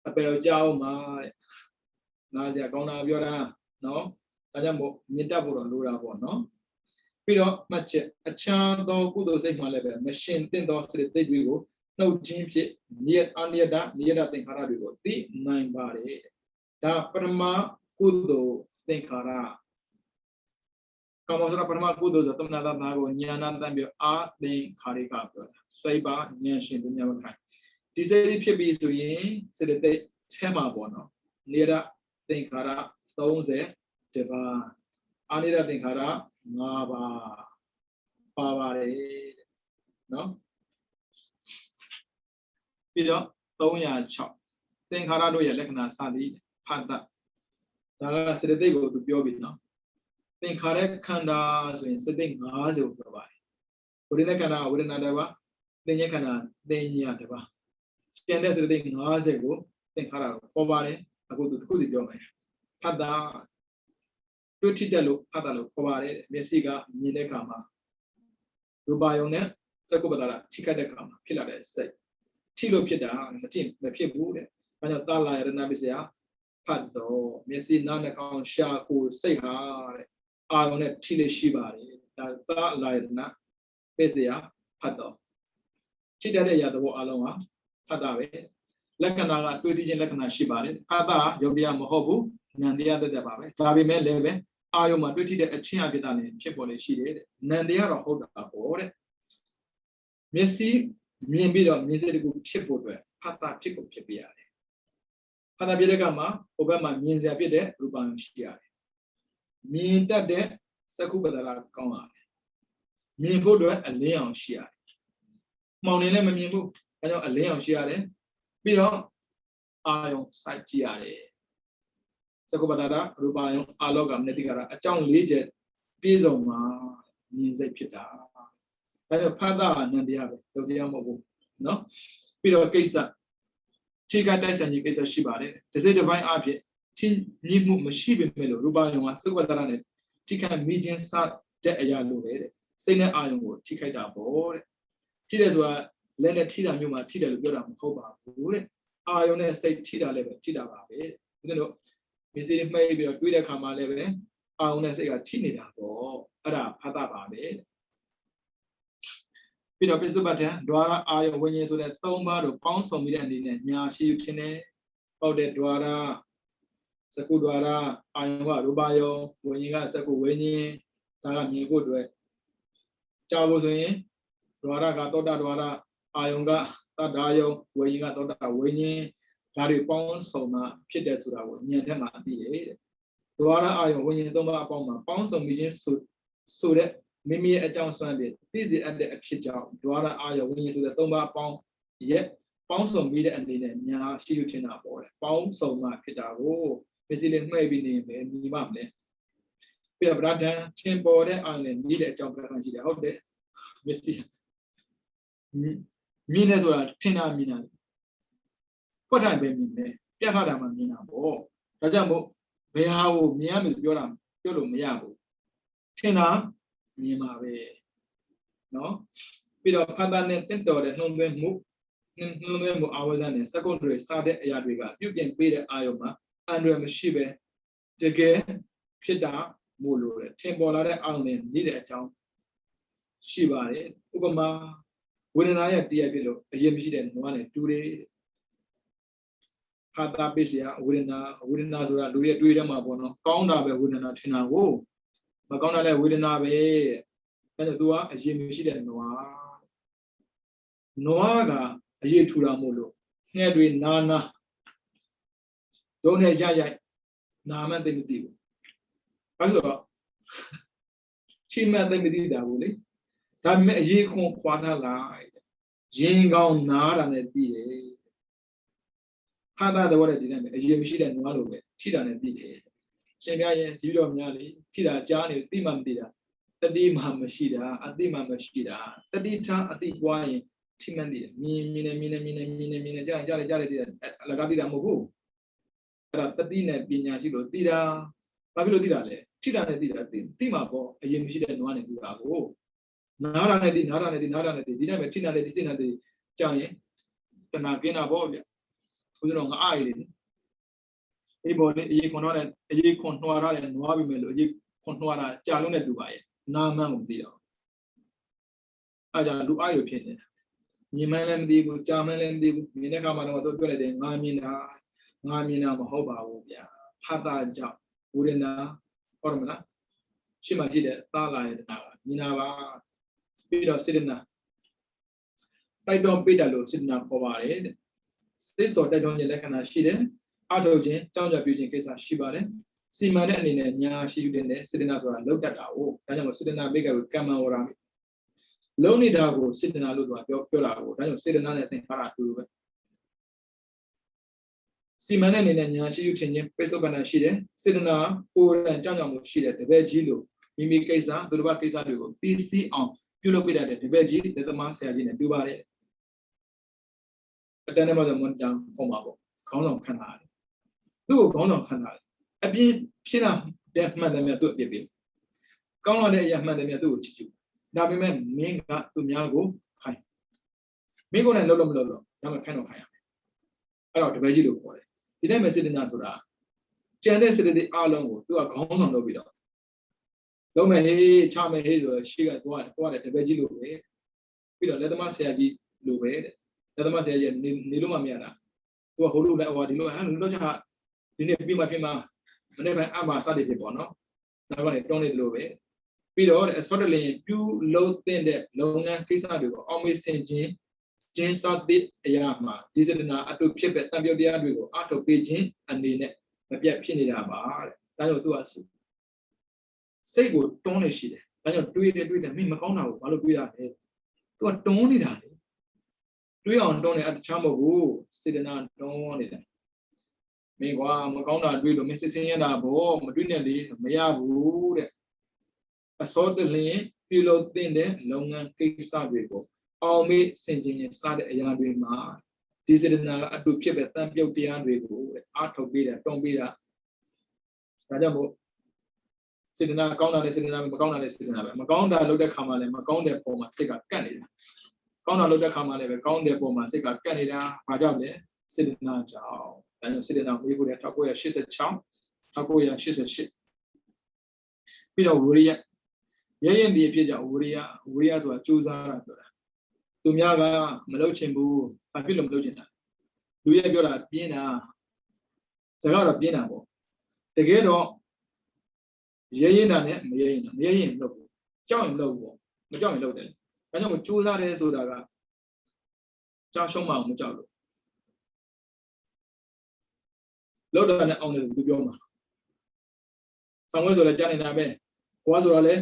အပယ်ကြောက်မှာနာစရာကောင်းတာပြောတာနော်ဒါကြောင့်မို့မြင့်တက်ဖို့တော့လိုတာပေါ့နော်ပြီးတော့မှတ်ချက်အချမ်းသောကုသိုလ်စိတ်မှလည်းပဲမရှင်သင့်သောစိတ်တွေကိုနှုတ်ခြင်းဖြင့်နိယအနိယတနိယတသင်္ခါရတွေကိုသိနိုင်ပါတယ်ဒါပထမကုသိုလ်သင်္ခါရကာမစရပထမကုသိုလ်ဆိုသမဏတာနာကိုဉာဏတန်ပြီးအာသင်္ခါရိကပြောတာစိတ်ပါဉာဏ်ရှင်သူများမခိုင်ဒီစိတ်ဖြစ်ပြီးဆိုရင်စေတသိက်ထဲမှာပေါ့နော်နိယတသင်္ခါရ30ပါးအာနိယတသင်္ခါရ5ပါးပါပါတယ်နော်ပြီးတော့306သင်္ခါရတို့ရဲ့လက္ခဏာစသည်ဖတ်တာဒါကစေတသိက်ကိုသူပြောပြီးနော်သင်္ခါရခန္ဓာဆိုရင်စေတသိက်50ကိုပြောပါတယ်ဝိညာဉ်ခန္ဓာဝေဒနာတစ်ပါးသင်္ညခန္ဓာသင်ညာတစ်ပါးကျန်တဲ့စေတသိက်50ကိုသင်္ခါရကိုပေါ်ပါတယ်အခုသူတစ်ခုစီပြောမယ်ဖတ်တာတွေ့ထိတက်လို့ဖတ်တာလို့ခေါ်ပါတယ်မျက်စိကမြင်တဲ့အခါမှာရူပယုံနဲ့စကုပ္ပတာထိခိုက်တဲ့အခါမှာဖြစ်လာတဲ့စိတ်ထိလို့ဖြစ်တာမဖြစ်ဘူးတဲ့အဲကြောင့်တာလာရဏပစ္စယဖတ်တော့မျက်စိနားနှာခေါင်းရှာကိုစိတ်ဟာတဲ့အာယုံနဲ့ထိလို့ရှိပါတယ်ဒါတာလာရဏပစ္စယဖတ်တော့ထိတဲ့အရာသဘောအလုံးဟာဖတ်တာပဲလက္ခဏာကတွေးသိခြင်းလက္ခဏာရှိပါတယ်ဖတ်တာရုပ်တရားမဟုတ်ဘူးနံတရားတတ်ပါပဲဒါပေမဲ့လည်းပဲအာယုံမှာတွေ့ထိတဲ့အချင်းအဖြစ်တာနဲ့ဖြစ်ပေါ်လေရှိတယ်တဲ့နံတရားတော့ဟုတ်တာပေါ့တဲ့မျက်စိမြင်ပြီးတော့မျက်စိတကူဖြစ်ဖို့အတွက်ဖတ်တာဖြစ်ကိုဖြစ်ပြရတယ်ဖတ်တာဖြစ်တဲ့ကမှာဟိုဘက်မှာမြင်စရာဖြစ်တဲ့ရူပံရှိရတယ်မြင်တတ်တဲ့စကုပ္ပတရာကောင်းရတယ်မြင်ဖို့အတွက်အလင်းအောင်ရှိရတယ်မှောင်နေလည်းမမြင်ဘူးအဲကြောင့်အလင်းအောင်ရှိရတယ်ပြီးတော့အာယုံစိုက်ကြည့်ရတယ်စကုပ္ပတရာရူပယုံအာလောကမနတိကရာအကြောင်း၄ချက်ပြည့်စုံမှာမြင်စိတ်ဖြစ်တာဒါကြောင့်ဖတ်တာနံတရားပဲဒုတိယမဟုတ်ဘူးနော်ပြီးတော့ကိစ္စခြေကတိုက်ဆိုင်ခြင်းကိစ္စရှိပါတယ်တစ်စိတ်တစ်ပိုင်းအဖြစ်ချင်းညှိမှုမရှိပေမဲ့လို့ရူပယုံကစကုပ္ပတရာနဲ့ထိခိုက်မိခြင်းစတဲ့အရာလိုပဲတဲ့စိတ်နဲ့အာယုံကိုထိခိုက်တာပေါ့တဲ့ထိတယ်ဆိုတာလက်နဲ့ထိတာမျိုးမှာထိတယ်လို့ပြောတာမဟုတ်ပါဘူးတဲ့အာယုံနဲ့စိတ်ထိတာလည်းပဲထိတာပါပဲဦးဇင်းတို့မျက်စိမှိတ်ပြီးတော့တွေးတဲ့ခါမှာလည်းပဲအာယုံနဲ့စိတ်ကထိနေတာပေါ့အဲ့ဒါဖတ်တာပါပဲပြီးတော့ပစ္စုပ္ပတ္ထဒွါရအာယုံဝိညာဉ်ဆိုတဲ့၃ပါးတို့ပေါင်းစုံပြီးတဲ့အနေနဲ့ညာရှိခြင်းနဲ့ပေါ့တဲ့ဒွါရစကုဒွါရအာယုံကရူပယုံဝိညာဉ်ကစကုဝိညာဉ်ဒါကမြင်ဖို့အတွက်ကြောက်လို့ဆိုရင်ဒွါရကသောတာဒွါရအာယုံကသတ္တာယုံဝိညာဉ်ကသောတာဝိညာဉ်ဒါတွေပေါင်းစုံမှဖြစ်တယ်ဆိုတာကိုဉာဏ်ထဲမှာသိတယ်တဲ့ဒွါရအာယုံဝိညာဉ်၃ပါးအပေါင်းမှာပေါင်းစုံပြီးခြင်းဆိုတဲ့မိမိရဲ့အကြောင်းစွမ်းပြီးသိစေအပ်တဲ့အဖြစ်ကြောင့်ဒွါရအာယုံဝိညာဉ်ဆိုတဲ့၃ပါးအပေါင်းရဲ့ပေါင်းစုံပြီးတဲ့အနေနဲ့ညာရှိလို့ထင်တာပေါ့တဲ့ပေါင်းစုံမှဖြစ်တာကိုမျက်စိလေးမှဲ့ပြီးနေမယ်မြင်ပါမလဲပြီးတော့ဗရဒံသင်ပေါ်တဲ့အာယုံနဲ့မြည်တဲ့အကြောင်းပြတာရှိတယ်ဟုတ်တယ်မျက်စိမြင်နေဆိုတာထင်တာမြင်တာဖွက်တိုင်းပဲမြင်တယ်ပြတ်ထားတာမှမြင်တာပေါ့ဒါကြောင့်မို့ဘယ်ဟာကိုမြင်ရမယ်ပြောလို့မရဘူးထင်တာမြင်ပါပဲနော်ပြီးတော့ဖတ်တာနဲ့တင့်တော်တဲ့နှုံသွင်းမှုအာဝဇ္ဇနဲ့ secondary စတဲ့အရာတွေကပြုပြင်ပေးတဲ့အာယုံမှာအန္တရာယ်မရှိပဲတကယ်ဖြစ်တာမို့လို့ထင်ပေါ်လာတဲ့အာယုံနဲ့မြည်တဲ့အကြောင်းရှိပါတယ်ဥပမာဝေဒနာရဲ့တရားဖြစ်လို့အရင်မရှိတဲ့နွားနဲ့တူတယ်ဖတ်တာပစ္စယဝေဒနာဆိုတာလူရဲ့တွေးထဲမှာပေါ့နော်ကောင်းတာပဲဝေဒနာထင်တာကိုမကောင်းတာလည်းဝေဒနာပဲအဲဒါသူကအရင်မရှိတဲ့နွားကအရေးထူတာမို့လို့ငှက်တွေနာဒုံးနဲ့ရိုက်နာမှသိမသိဘူးအဲဆိုတော့ချိမှသိမသိတာဘူးလေဒါပေမဲ့အရေးခွန်ခွာထားလိုက်ရင်ကောင်းနားတာနဲ့သိတယ်ဟာတာတော့တဲ့ဒီနဲ့အရင်မရှိတဲ့နွားလိုပဲထိတာနဲ့သိတယ်ရှင်ပြရဲ့ဒီတော်များလေထိတာကြားနေသိမှမသိတာတတိမှမရှိတာအတိမှမရှိတာတတိထားအတိပွားရင်ထိမှန်သိတယ်မြင်နေကြားတယ်သိတယ်အလကားသိတာမဟုတ်ဘူးအဲ့ဒါတတိနဲ့ပညာရှိလို့သိတာဘာဖြစ်လို့သိတာလဲထိတာနဲ့သိတာသိမှာပေါ့အရင်မရှိတဲ့နွားနဲ့သိတာကိုနားတာနဲ့သိဒီနဲ့ပဲထိတာနဲ့သိကြားရင်တဏှာကင်းတာပေါ့ဗျ ဦးဇင်းတော်ငါအားရည်အေးပေါ်လေအေးခွန်တော့အေးခွန်နှွားထားတယ်နွားပြီမဲ့လို့အေးခွန်နှွားတာကြာလုံးနဲ့တူပါရဲ့နာမှန်းကိုမသိတော့အဲဒါလူအားရဖြစ်နေတာမြင်မှန်းလည်းမသိဘူးကြာမှန်းလည်းမသိဘူးမြင်တဲ့အခါမှာတော့သူပြောလိုက်တယ်ငါမြင်တာမဟုတ်ပါဘူးဗျာဖတ်တာကြောင့်ဝိရဏဟုတ်တယ်မလားရှင်းမှကြည့်တဲ့သာလာရဲ့တာမြင်တာပါပြီးတော့စေတနာတိုက်တွန်းပေးတယ်လို့စေတနာခေါ်ပါတယ်တဲ့စိတ်စောတိုက်တွန်းခြင်းလက္ခဏာရှိတယ်အထုတ်ခြင်းကြောင်းကြပြုခြင်းကိစ္စရှိပါတယ်စီမံတဲ့အနေနဲ့ညာရှိယူတဲ့စေတနာဆိုတာလောက်တတ်တာကိုဒါကြောင့်စေတနာပိတ်ကကမ္မဝရမိလုံးနေတာကိုစေတနာလို့ပြောတာကိုဒါကြောင့်စေတနာနဲ့သင်္ခါရတူပဲစီမံတဲ့အနေနဲ့ညာရှိယူခြင်းပိဿုပ္ပန္နရှိတယ်စေတနာကိုယ်တိုင်ကြောင်းမှုရှိတယ်တပည့်ကြီးလို့မိမိကိစ္စသူတို့ဘာကိစ္စတွေကိုပြီးစီးအောင်ပြုလုပ်ပြတဲ့တပည့်ကြီးလက်သမားဆရာကြီးနဲ့တူပါတယ်အတန်းထဲမှာဆိုမွန်တောင်ဟောမှာပေါ့ခေါင်းဆောင်ခန့်ထားတယ်သူ့ကိုခေါင်းဆောင်ခန့်ထားတယ်အပြည့်ဖြစ်တာတဲ့မှန်တယ်မြတ်သူ့အပြည့်ပြည့်ကောင်းလာတဲ့အရာမှန်တယ်မြတ်သူ့ကိုချစ်ချူဒါပေမဲ့မင်းကသူများကိုခိုင်းမင်းကိုလည်းလုံးလုံးမလုံးတော့ဒါမှခိုင်းတော့ခိုင်းရမယ်အဲ့တော့တပည့်ကြီးလို့ခေါ်တယ်ဒီနေ့မစေတနာဆိုတာကြံတဲ့စေတသိက်အလုံးကိုသူကခေါင်းဆောင်လုပ်ပြီးတော့လုံးမယ်ဟေးချမယ်ဟေးဆိုတော့ရှေ့ကသွားတယ်တပည့်ကြီးလို့ပဲပြီးတော့လက်သမားဆရာကြီးလို့ပဲတဲ့လက်သမားဆရာကြီးနေလို့မှမရတာသူကဟိုလိုလိုက်ဟောဒီလိုလူတော့ချဒီနေ့ပြီးမှမနေ့ကအမှစတဲ့ဖြစ်ပေါ့နော်နောက်ကနေတွန်းနေတယ်လို့ပဲပြီးတော့အစောတလင်ပြုလုံးတဲ့လုပ်ငန်းကိစ္စတွေကိုအောင်မေးဆင်ခြင်းစတဲ့အရာမှာဒီစေတနာအတုဖြစ်တဲ့တံပြုတ်တရားတွေကိုအထုတ်ပေးခြင်းအနေနဲ့မပြတ်ဖြစ်နေတာပါတဲ့ဒါကြောင့်သူကစိတ်ကိုတွန်းနေရှိတယ်ဒါကြောင့်တွေးတယ်မင်းမကောင်းတာကိုဘာလို့တွေးရလဲသူကတွန်းနေတာလေတွေးအောင်တွန်းနေအတခြားမဟုတ်ဘူးစေတနာတွန်းနေတယ်မင်းကွာမကောင်းတာတွေးလို့မင်းစစ်စင်းရတာဗောမတွေးနဲ့လေမရဘူးတဲ့အစောတလင်းပြုလုပ်တဲ့လုပ်ငန်းကိစ္စတွေကိုအောင်မေးဆင်ခြင်စတဲ့အရာတွေမှာဒီစေတနာကအတူဖြစ်တဲ့တန်ပြုတ်တရားတွေကိုအားထုတ်ပေးတာတွန်းပေးတာဒါကြောင့်မို့စေတနာကောင်းတာလည်းစေတနာမကောင်းတာလည်းစေတနာပဲမကောင်းတာလုပ်တဲ့ခါမှာလည်းမကောင်းတဲ့ပုံမှာစိတ်ကကပ်နေတာကောင်းတာလုပ်တဲ့ခါမှာလည်းပဲကောင်းတဲ့ပုံမှာစိတ်ကကပ်နေတာဘာကြောင့်လဲစေတနာကြောင့်ဒါကြောင့်စေတနာဝိပုဒ်1986 1988ပြီးတော့ဝိရိယရဲရင်ဒီအဖြစ်ကြောင့်ဝိရိယဆိုတာကြိုးစားတာပြောတာသူများကမလုပ်ချင်ဘူးဘာဖြစ်လို့မလုပ်ချင်တာလူရဲပြောတာပြင်းတာစကားတော့ပြင်းတာပေါ့တကယ်တော့ရဲရင်တာနဲ့မရဲရင်မလုပ်ဘူးကြောက်ရင်မလုပ်ဘူးပေါ့မကြောက်ရင်လုပ်တယ်ဒါကြောင့်ကြိုးစားတယ်ဆိုတာကကြောက်ရှုံးမှမကြောက်လို့လောက်တာနဲ့အောင်တယ်သူပြောမှာဆောင်းဝဲဆိုလဲကြားနေတာပဲဘွားဆိုတော့လဲ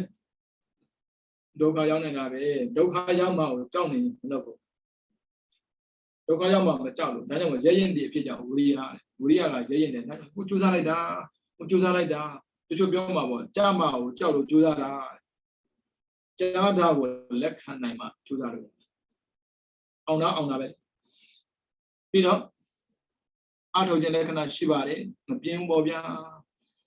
ဒုက္ခရောက်နေတာပဲဒုက္ခရောက်မှကိုကြောက်နေမလုပ်ဘူးဒုက္ခရောက်မှမကြောက်လို့ဒါကြောင့်ရဲရင်ဒီအဖြစ်ကြောင့်ဝိရိယကရဲရင်တယ်ဒါကြောင့်ကိုကြိုးစားလိုက်တာတချို့ပြောမှာပေါ့ကြားမှကိုကြောက်လို့ကြိုးစားတာကြားတာကိုလက်ခံနိုင်မှကြိုးစားလို့အောင်တာပဲပြီးတော့အထောက်ခြင်းလက္ခဏာရှိပါတယ်မပြင်းဘူးပေါ့ဗျာ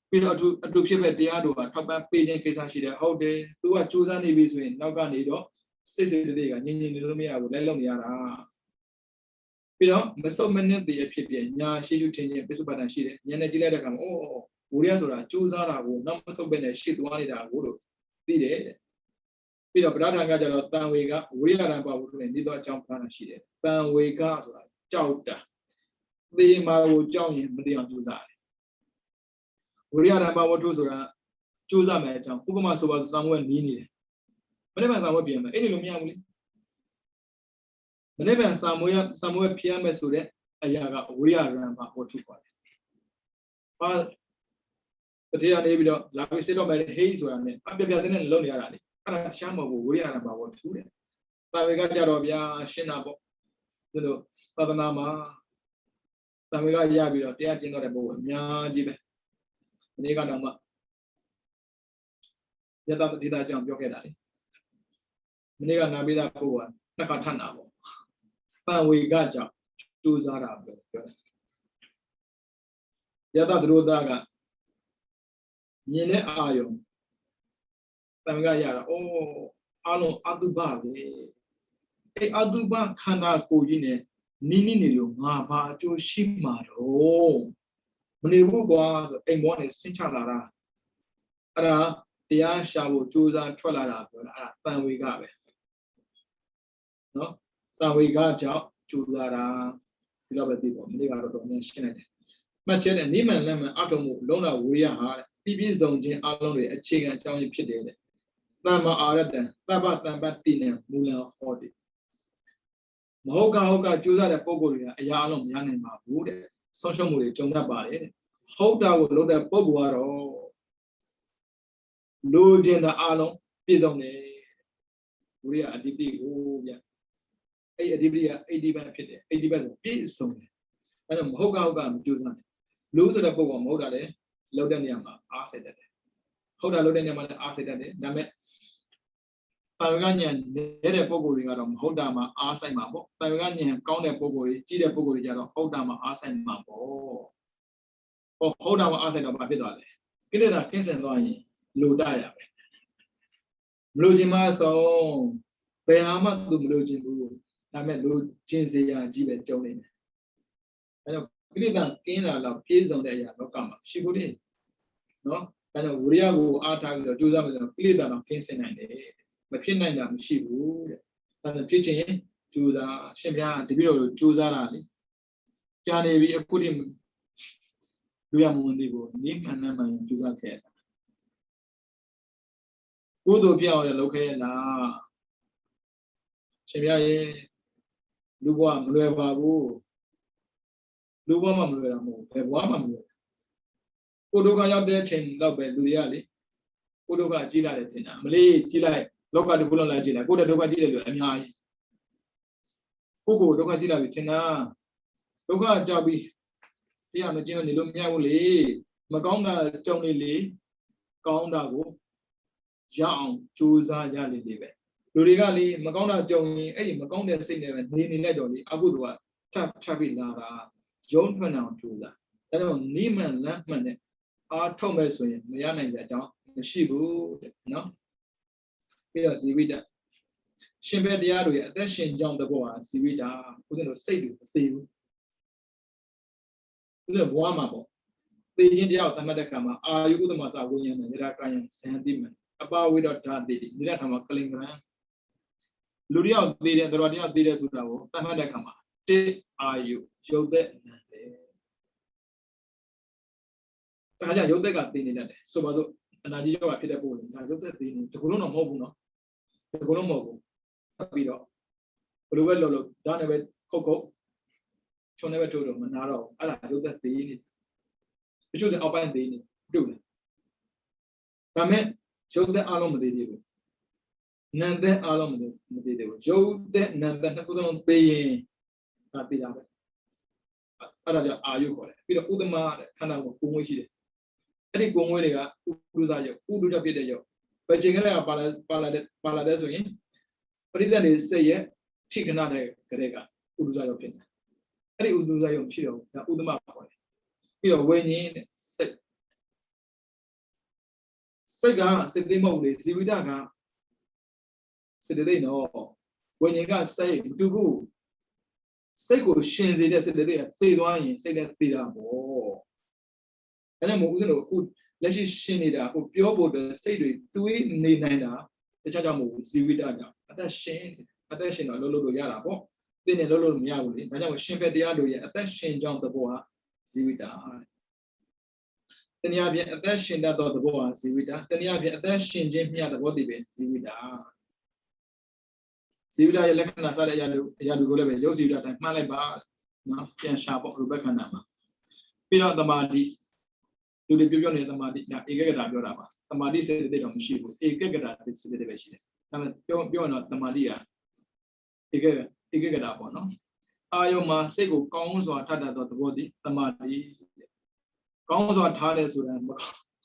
ပြီးတော့အတူဖြစ်တဲ့တရားတို့ကထောက်ပံ့ပေးခြင်းကိစ္စရှိတယ်ဟုတ်တယ်သူကကြိုးစားနေပြီဆိုရင်နောက်ကနေတော့စိတ်တွေကငြင်းနေလို့မရဘူးလက်လုံးနေရတာပြီးတော့မစုံမနစ်တည်းအဖြစ်ပြညာရှိယူခြင်းပိဿုပ္ပန္နရှိတယ်ဉာဏ်နဲ့ကြည့်လိုက်တဲ့အခါမှာဝိရိယဆိုတာကြိုးစားတာကိုနောက်မစုံပဲနဲ့ရှေ့သွားနေတာကိုလို့သိတယ်ပြီးတော့ပဋ္ဌာန်းကကြတော့တန်ဝေကဝိရိယရံပါဝုထုနဲ့နေတော့အကြောင်းပဋ္ဌာန်းရှိတယ်တန်ဝေကဆိုတာကြောက်တာသေမာကိုကြောက်ရင်မသိအောင်ကြိုးစားတယ်ဝိရိယရံပါဝုထုဆိုတာကြိုးစားမယ်အကြောင်းဥပမာဆိုပါစာမွေးနီးနေတယ်မနေ့ကစာမွေးပြင်မယ်အဲ့ဒီလိုမရဘူးလေမနေ့ကစာမွေးဖျက်မယ်ဆိုတဲ့အရာကဝိရိယရံပါဝုထုပါတယ်ဟာတတိယနေပြီးတော့လာပြီးစစ်တော့မယ်ဟေးဆိုတာနဲ့အပြပြတဲ့နဲ့လုံနေရတာလေအဲ့ဒါရှားမဟုတ်ဘူးဝိရိယရံပါဝုထုတယ်တာဝေကကြတော့ဗျာရှင်းတာပေါ့သူတို့သာသနာမှာတာဝေကရပြီးတော့တရားကျင့်တော့တဲ့ပုဂ္ဂိုလ်အများကြီးပဲဒီနေ့ကတော့မှယတတိတာကြောင့်ပြောခဲ့တာလေဒီနေ့ကနာပိတာပုဂ္ဂိုလ်ကနှစ်ခါထပ်တာပေါ့ပန်ဝေကကြောင့်ကြိုးစားတာပြောတယ်ယတသရောသားကမြင်တဲ့အာယုံတန်ခါရတာအိုးအလုံးအတုပပဲအဲ့အတုပခန္ဓာကိုယ်ကြီးနဲ့ Nini niyo nga ba jo shimaro. Mnibu kwa engwane sinchalara. Ara tia shabo chuza twalara ara tanwiga be. No? Tanwiga jao chuzara. Pilabati bo mniga ro ne shinade. Machet ni man lam atomu lona wuya ha. Pipi zong jin along de achigan chao yinဖြစ်တယ် Tama aratan, taba tamba tina mula hodi. Mahoka juza the pogoria, a yalom yan ma wood, social muli, jonga bari. Hoda would load a poguaro. Load in the alum, pizone. We are deeply, oh, yeah. A dibria, a divan pit, a divan pit song. And Mahoka juza. Lose the pogo moda, load in yama, asked that. Hoda load in yama, asked that. Damn Taiwanနေတဲ့ပုံကိုယ်တွေကတော့မဟုတ်တာမှအားဆိုင်မှာပေါ့။တိုင်ဝမ်ညံကောင်းတဲ့ပုံကိုယ်တွေကြီးတဲ့ပုံကိုယ်တွေကြတော့ဟုတ်တာမှအားဆိုင်မှာပေါ့။ဟုတ်တာမှအားဆိုင်တော့ဘာဖြစ်သွားလဲ။ကိလေသာကင်းစင်သွားရင်လိုတရပဲ။မလိုချင်မှဆုံးဘယ်ဟာမှသူမလိုချင်ဘူး။ဒါပေမဲ့လိုချင်စေရကြီးပဲကြုံနေတယ်။အဲကြောင့်ကိလေသာကင်းလာတော့ပြေဆုံးတဲ့အရာလောကမှာရှိဖို့လေ။နော်။အဲကြောင့်ဝိရိယကိုအားထားပြီးတော့ကြိုးစားမယ်ဆိုတော့ကိလေသာတော့ကင်းစင်နိုင်တယ်။ မဖြစ်နိုင်တာမရှိဘူးတဲ့။ဒါဖြစ်ချင်ကြိုးစားရှင်ပြားတပည့်တော်တို့ကြိုးစားတာလေ။ကြာနေပြီအခုထိလူရမဝင်သေးဘူး။နိမှန်နဲ့မှန်ကြိုးစားခဲ့တာ။ကိုယ်တို့ပြောင်းရလောက်ခဲ့လား။ရှင်ပြားရဲ့လူဘဝမလွယ်ပါဘူး။လူဘဝမှမလွယ်တာမဟုတ်ဘူး။ဘယ်ဘဝမှမလွယ်။ကိုယ်တို့ကရောက်တဲ့အချိန်တော့ပဲလူတွေကလေကိုယ်တို့ကကြီးလာတယ်ထင်တာ။မလေးကြီးလိုက် လောကတခုလုံးလာကြည့်လိုက်ကိုယ်တဒုက္ခကြည့်တယ်လို့အများကြီးကိုကိုဒုက္ခကြည့်လာပြီထင်တာဒုက္ခကြောက်ပြီးတရားမကျင်းနေလို့မရဘူးလေမကောင်းတာကြုံနေလေကောင်းတာကိုရအောင်ကြိုးစားရလေပဲလူတွေကလေမကောင်းတာကြုံရင်အဲ့ဒီမကောင်းတဲ့စိတ်နဲ့ပဲနေလိုက်တော့လေအကုသိုလ်ကထပ်ပြီးလာတာရုံးထွက်အောင်ကြိုးစားဒါကြောင့်နိမန်လမ်းမှန်တဲ့အားထုတ်မဲ့ဆိုရင်မရနိုင်တဲ့အကြောင်းမရှိဘူးတဲ့နော် ပြီးတော့ဇီဝိတရှင်ဘက်တရားတွေအသက်ရှင်ကြောင်းတဲ့ဘောဟာဇီဝိတဦးဇင်းတို့စိတ်တွေမသိဘူးဦးဇင်းဘဝမှာပေါ့သိခြင်းတရားကိုသတ်မှတ်တဲ့အခါမှာအာယုဥဒ္ဓမစာဝိညာဉ်နဲ့နိရကာယံဇန်တိမံအပဝိဒဓာတိနိရထမကလင်္ကရံလူတယောက်သိတဲ့တော်တရားသိတဲ့ဆိုတာကိုသတ်မှတ်တဲ့အခါမှာတိအာယုရုပ်သက်နံတယ်ဒါကြောင့်ရုပ်သက်ကသိနေတတ်တယ်ဆိုပါစို့အနာကြီးရောဂါဖြစ်တဲ့ပုံနဲ့ဒါရုပ်သက်သိနေဒီကုလုံးတော့မဟုတ်ဘူးနော် ဒီကုလုံးမဟုတ်ဘူးပြီးတော့ဘယ်လိုပဲလုပ်လို့ဒါနဲ့ပဲခုတ်ခုတ်ချုံနဲ့ပဲထိုးတော့မနာတော့အဲ့ဒါရုပ်သက်သေးနေတချို့အောက်ပိုင်းသေးနေပြုတ်တယ်ဒါမဲ့ရုပ်သက်အားလုံးမသေးသေးဘူးနာမ်သက်အားလုံးမသေးသေးဘူးရုပ်သက်နာမ်သက်နှစ်ခုစလုံးသေးရင်ဒါသိတာပဲအဲ့ဒါကြောင့်အာယုခေါ်တယ်ပြီးတော့ဥဒ္ဓမတဲ့ခန္ဓာကိုကိုယ်ငွေးရှိတယ်အဲ့ဒီကိုယ်ငွေးတွေကဥဒ္ဓဇယုတ်ဥဒ္ဓပြည့်တဲ့ယုတ် ဘယ်ချိန်ကလေးကပါလာတဲ့ဆိုရင်ပရိသတ်တွေစိတ်ရဲ့ထိခဏတဲ့ကလေးကဥဒ္ဒဇယောဖြစ်တယ်အဲ့ဒီဥဒ္ဒဇယောဖြစ်တော့ဒါဥဒ္ဓမခေါ်တယ်ပြီးတော့ဝိညာဉ်နဲ့စိတ်ကစိတ်သိမဟုတ်လေဇီဝိတကစိတ်သိနော်ဝိညာဉ်ကစိတ်မတူဘူးစိတ်ကိုရှင်စေတဲ့စိတ်တွေကသိသွားရင်စိတ်နဲ့သိတာပေါ့အဲ့ဒါမို့ဦးဇင်းတို့အခု လက်ရှိရှင်းနေတာကိုပြောဖို့စိတ်တွေတွေးနေနိုင်တာတခြားကြောင့်မဟုတ်ဘူးဇီဝိတကြောင့်အသက်ရှင်တော့လုံးလို့ရတာပေါ့သိနေလုံးလို့မရဘူးလေဒါကြောင့်ရှင်ဖက်တရားတို့ရဲ့အသက်ရှင်ကြောင့်သဘောဟာဇီဝိတတနည်းအားဖြင့်အသက်ရှင်တတ်သောသဘောဟာဇီဝိတတနည်းအားဖြင့်အသက်ရှင်ခြင်းမျှသဘောတည်ပဲဇီဝိတရဲ့လက္ခဏာစတဲ့အရာတွေကိုလည်းပဲရုပ်ဇီဝိတတိုင်းမှန်းလိုက်ပါနော်ပြန်ရှာပေါ့ရူပခန္ဓာမှာပြီးတော့သမာဓိ လူတွေပြောနေတဲ့သမာဓိဒါဧကဂတပြောတာပါသမာဓိစေတသိက်တော့မရှိဘူးဧကဂတစေတသိက်ပဲရှိတယ်ဒါပေမဲ့ပြောရင်တော့သမာဓိကဧကဂတပေါ့နော်အာယုံမှာစိတ်ကိုကောင်းစွာထပ်တတ်သောသဘောတည်းသမာဓိကောင်းစွာထားတယ်ဆိုတာ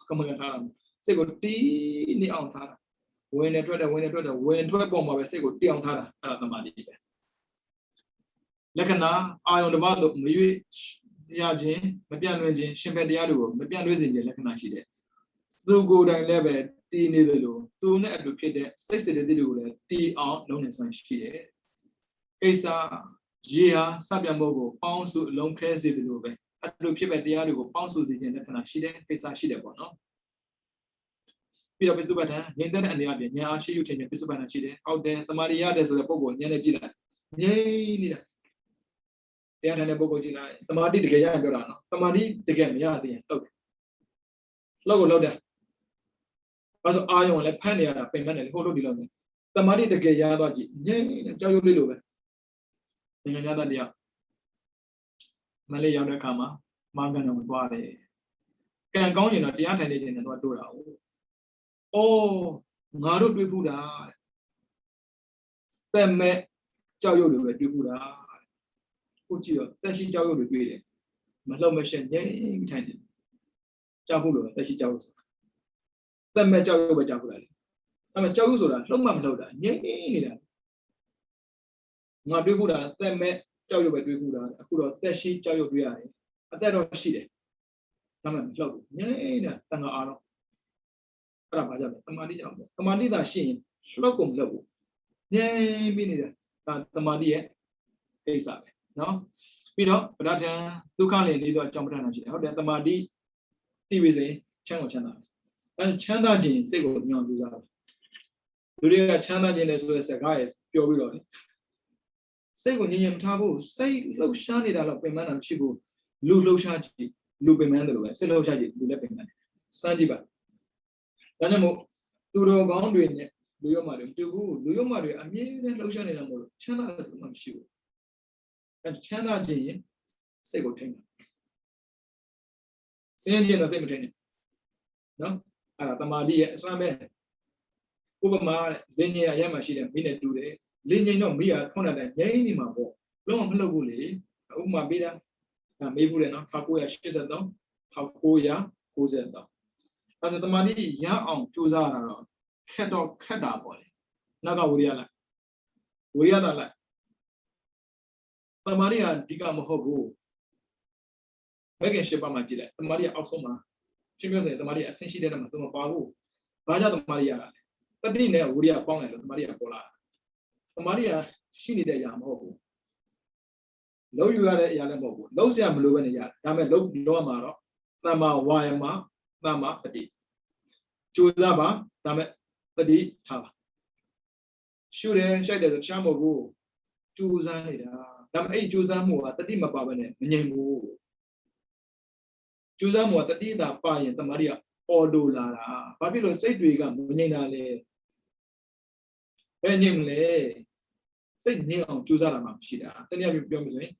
ကမ္မကထားတာစိတ်ကိုတီးနေအောင်ထားတာဝင်နေထွက်တယ်ဝင်ထွက်ပေါ်မှာပဲစိတ်ကိုတီးအောင်ထားတာအဲ့ဒါသမာဓိပဲလက္ခဏာအာယုံတစ်ပါးသို့မရွေ့ ရခြင်းမပြန့်လွင့်ခြင်းရှင်ဖက်တရားတွေကိုမပြန့်လွင့်စေခြင်းလက္ခဏာရှိတယ်သူကိုယ်တိုင်လည်းပဲတည်နေသလိုသူနဲ့အတူဖြစ်တဲ့စိတ်စေတသိက်တွေကိုလည်းတည်အောင်လုပ်နေစွမ်းရှိတယ်ကိစ္စ Jia, Sabiamogo, pounds to long case the Lube. At the people at the other pounds to the Kanashide, Pesashide Bono. Peter Pesubata, Ninder and the other, Yashi, you change Pesubana Chide, out there, the Mariades of the Pogo, Yanagila. Yay, they had a Bogojina, the Madi the Gayagorano, the Madi the game, Yadi, look. Logo loader. Also, I only penny at a payment and hold below. The Madi the Gayadaji, yay, Joe Lulu. In another day. Malay Yada Kama, Mangana Bari. Can go in at the attendant and what do I? Oh, Naru Buddha. Then met Joe Buddha. Put you, that she Joe with it. Malo machine, yay, tended. Jabulo, that she Joes. Then met Joe by Jabula. I'm a Josula, no mamma loader, yay. Nabu Buddha, then met Joe by Buddha, who are that she Joe Buddha. I said, oh, she did. Come on, yay, Tanga Arno. Tamadi that she, Slocum level. Yay, Binida, Tamadi, Asa. No, we know, but that Dukan neither Champana, how that Tamadi TV channel. And Chanda Jin, say what you do that. Today, Chanda Jin as well as a guy, pure will. Say when you tabu, say low shiny that of payment and chibu, low shaji, looping mandel, say low shaji, Lulepin, Sanjiba. Danamo, Turo Gondwin, do your mother, do your mother, a mere lotion in a more Chanda shoe. And Chanda Jin, say what thing. Same in the same thing. No, Tamadi, Slame. Ubama, Linia Yamashida, minute do they. Linia no Mia, Conada, Yanima, long Loguli, Uma Bida, Mabulena, Hakoya Shizadon, Hakoya, Kuzenda. As the money, ya on Tuzara, Kedo Kada boy. Naga Uriala. Uriala like. The Maria Digam Hobu. Megan Shepa Majida, the Maria Oxoma. She was the Maria essentially the Matuma Paru. Baja the Maria. The dinner Uria Pong and the Maria Pola. The Maria, she needed a yam hobu. Low you are a yamabu. Low Siam Luania, Dame Low Lomaro, Nama Wayama, Nama Padi. Chuzaba, Dame Padi Tava. Should I shed the Chamobu? Chuzanida. Dam A Chuzamu, the Dima Babane, Nemu. Chuzamu, the Dida Pai and the Maria, Odo Lara. Babilo said to Igam, Munina Le. Benimle. Say Neon Chuzarama Shida. Then you have your music.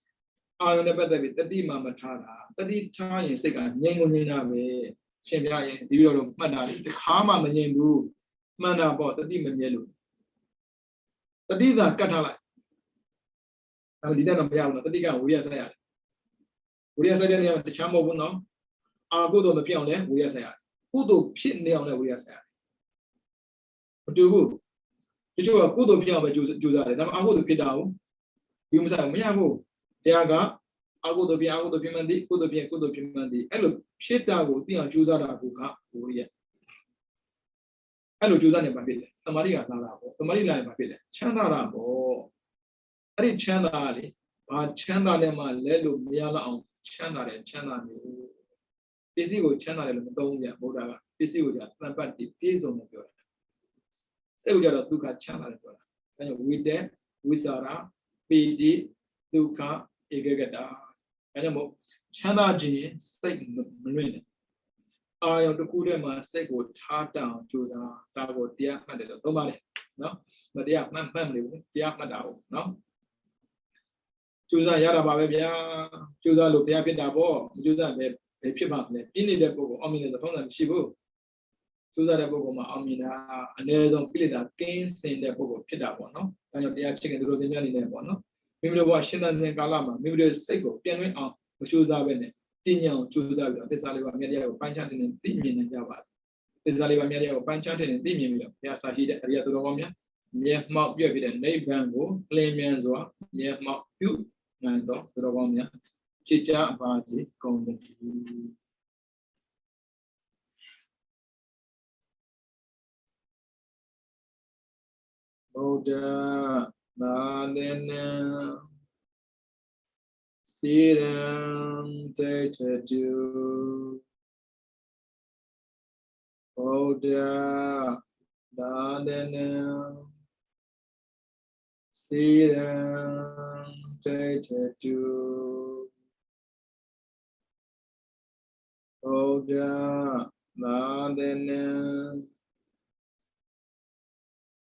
I never did the Dima Matara. The Dita and Sega, Nemunina way. Shemia, the Euro Manari, the Kama Nemu. Mana bought the demon yellow. The Dida Catala. I didn't know the Diga, we are saying. We are saying the Chamo Buno. I'll go to the piano, we are saying. Who do pit neon, we are saying. But you are good piano, but you that. I'm going to pit down. You must have Miago. Diaga, I go to be out of Pimandi, good of Pimandi. Hello, shit down, Tia Juzara Buka, Uria. Hello, Juzana Babilla, the Maria Narabo, the Marina Babilla, Chandarabo. I did Chandali, but Chandalema, Lelu, Miala on Chandale, Chandali. Busy with Chandal, Donia, Boda, busy with that, but the piece on the door. Say we are Duka Chandal. And with them, Wizara, PD, Duka, Egada. And Chanaji, Satan, Marine. I am the Kudema, Sego, Tar down, Juza, Tago, Dia, and the Tomari. No, but they are not family, Dia Madao, no. Juza Yarababia, Juza Lupia Pidabo, Juza, a pibam, in the book, Omina the Pona Shibu. Juza the Bogoma, Omina, and there's on Pilida, Gains in the book of Pidabo, no, and they are chicken the Rosinian in the bono. Maybe the Washington and Kalama, maybe the Sego, Piano on, Juza Bene, Tinian, Juza, the Saliva Media, Panchantin and Timian and Java. The Saliva Media, Panchantin and Timian, Yasahida, Riatomia, Yeh Mount Yavida, Neighbango, Claimianzoa, Yeh Mount Pu. And the Romania, Chicha Basi, Conde. Oh, then Siddham Tetadu Bodha Dadanam Siddham Tetadu Bodha Dadanam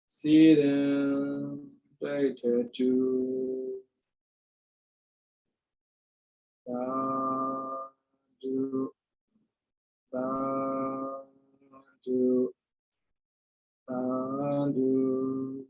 Siddham Tetadu Sadhu Sadhu Sadhu.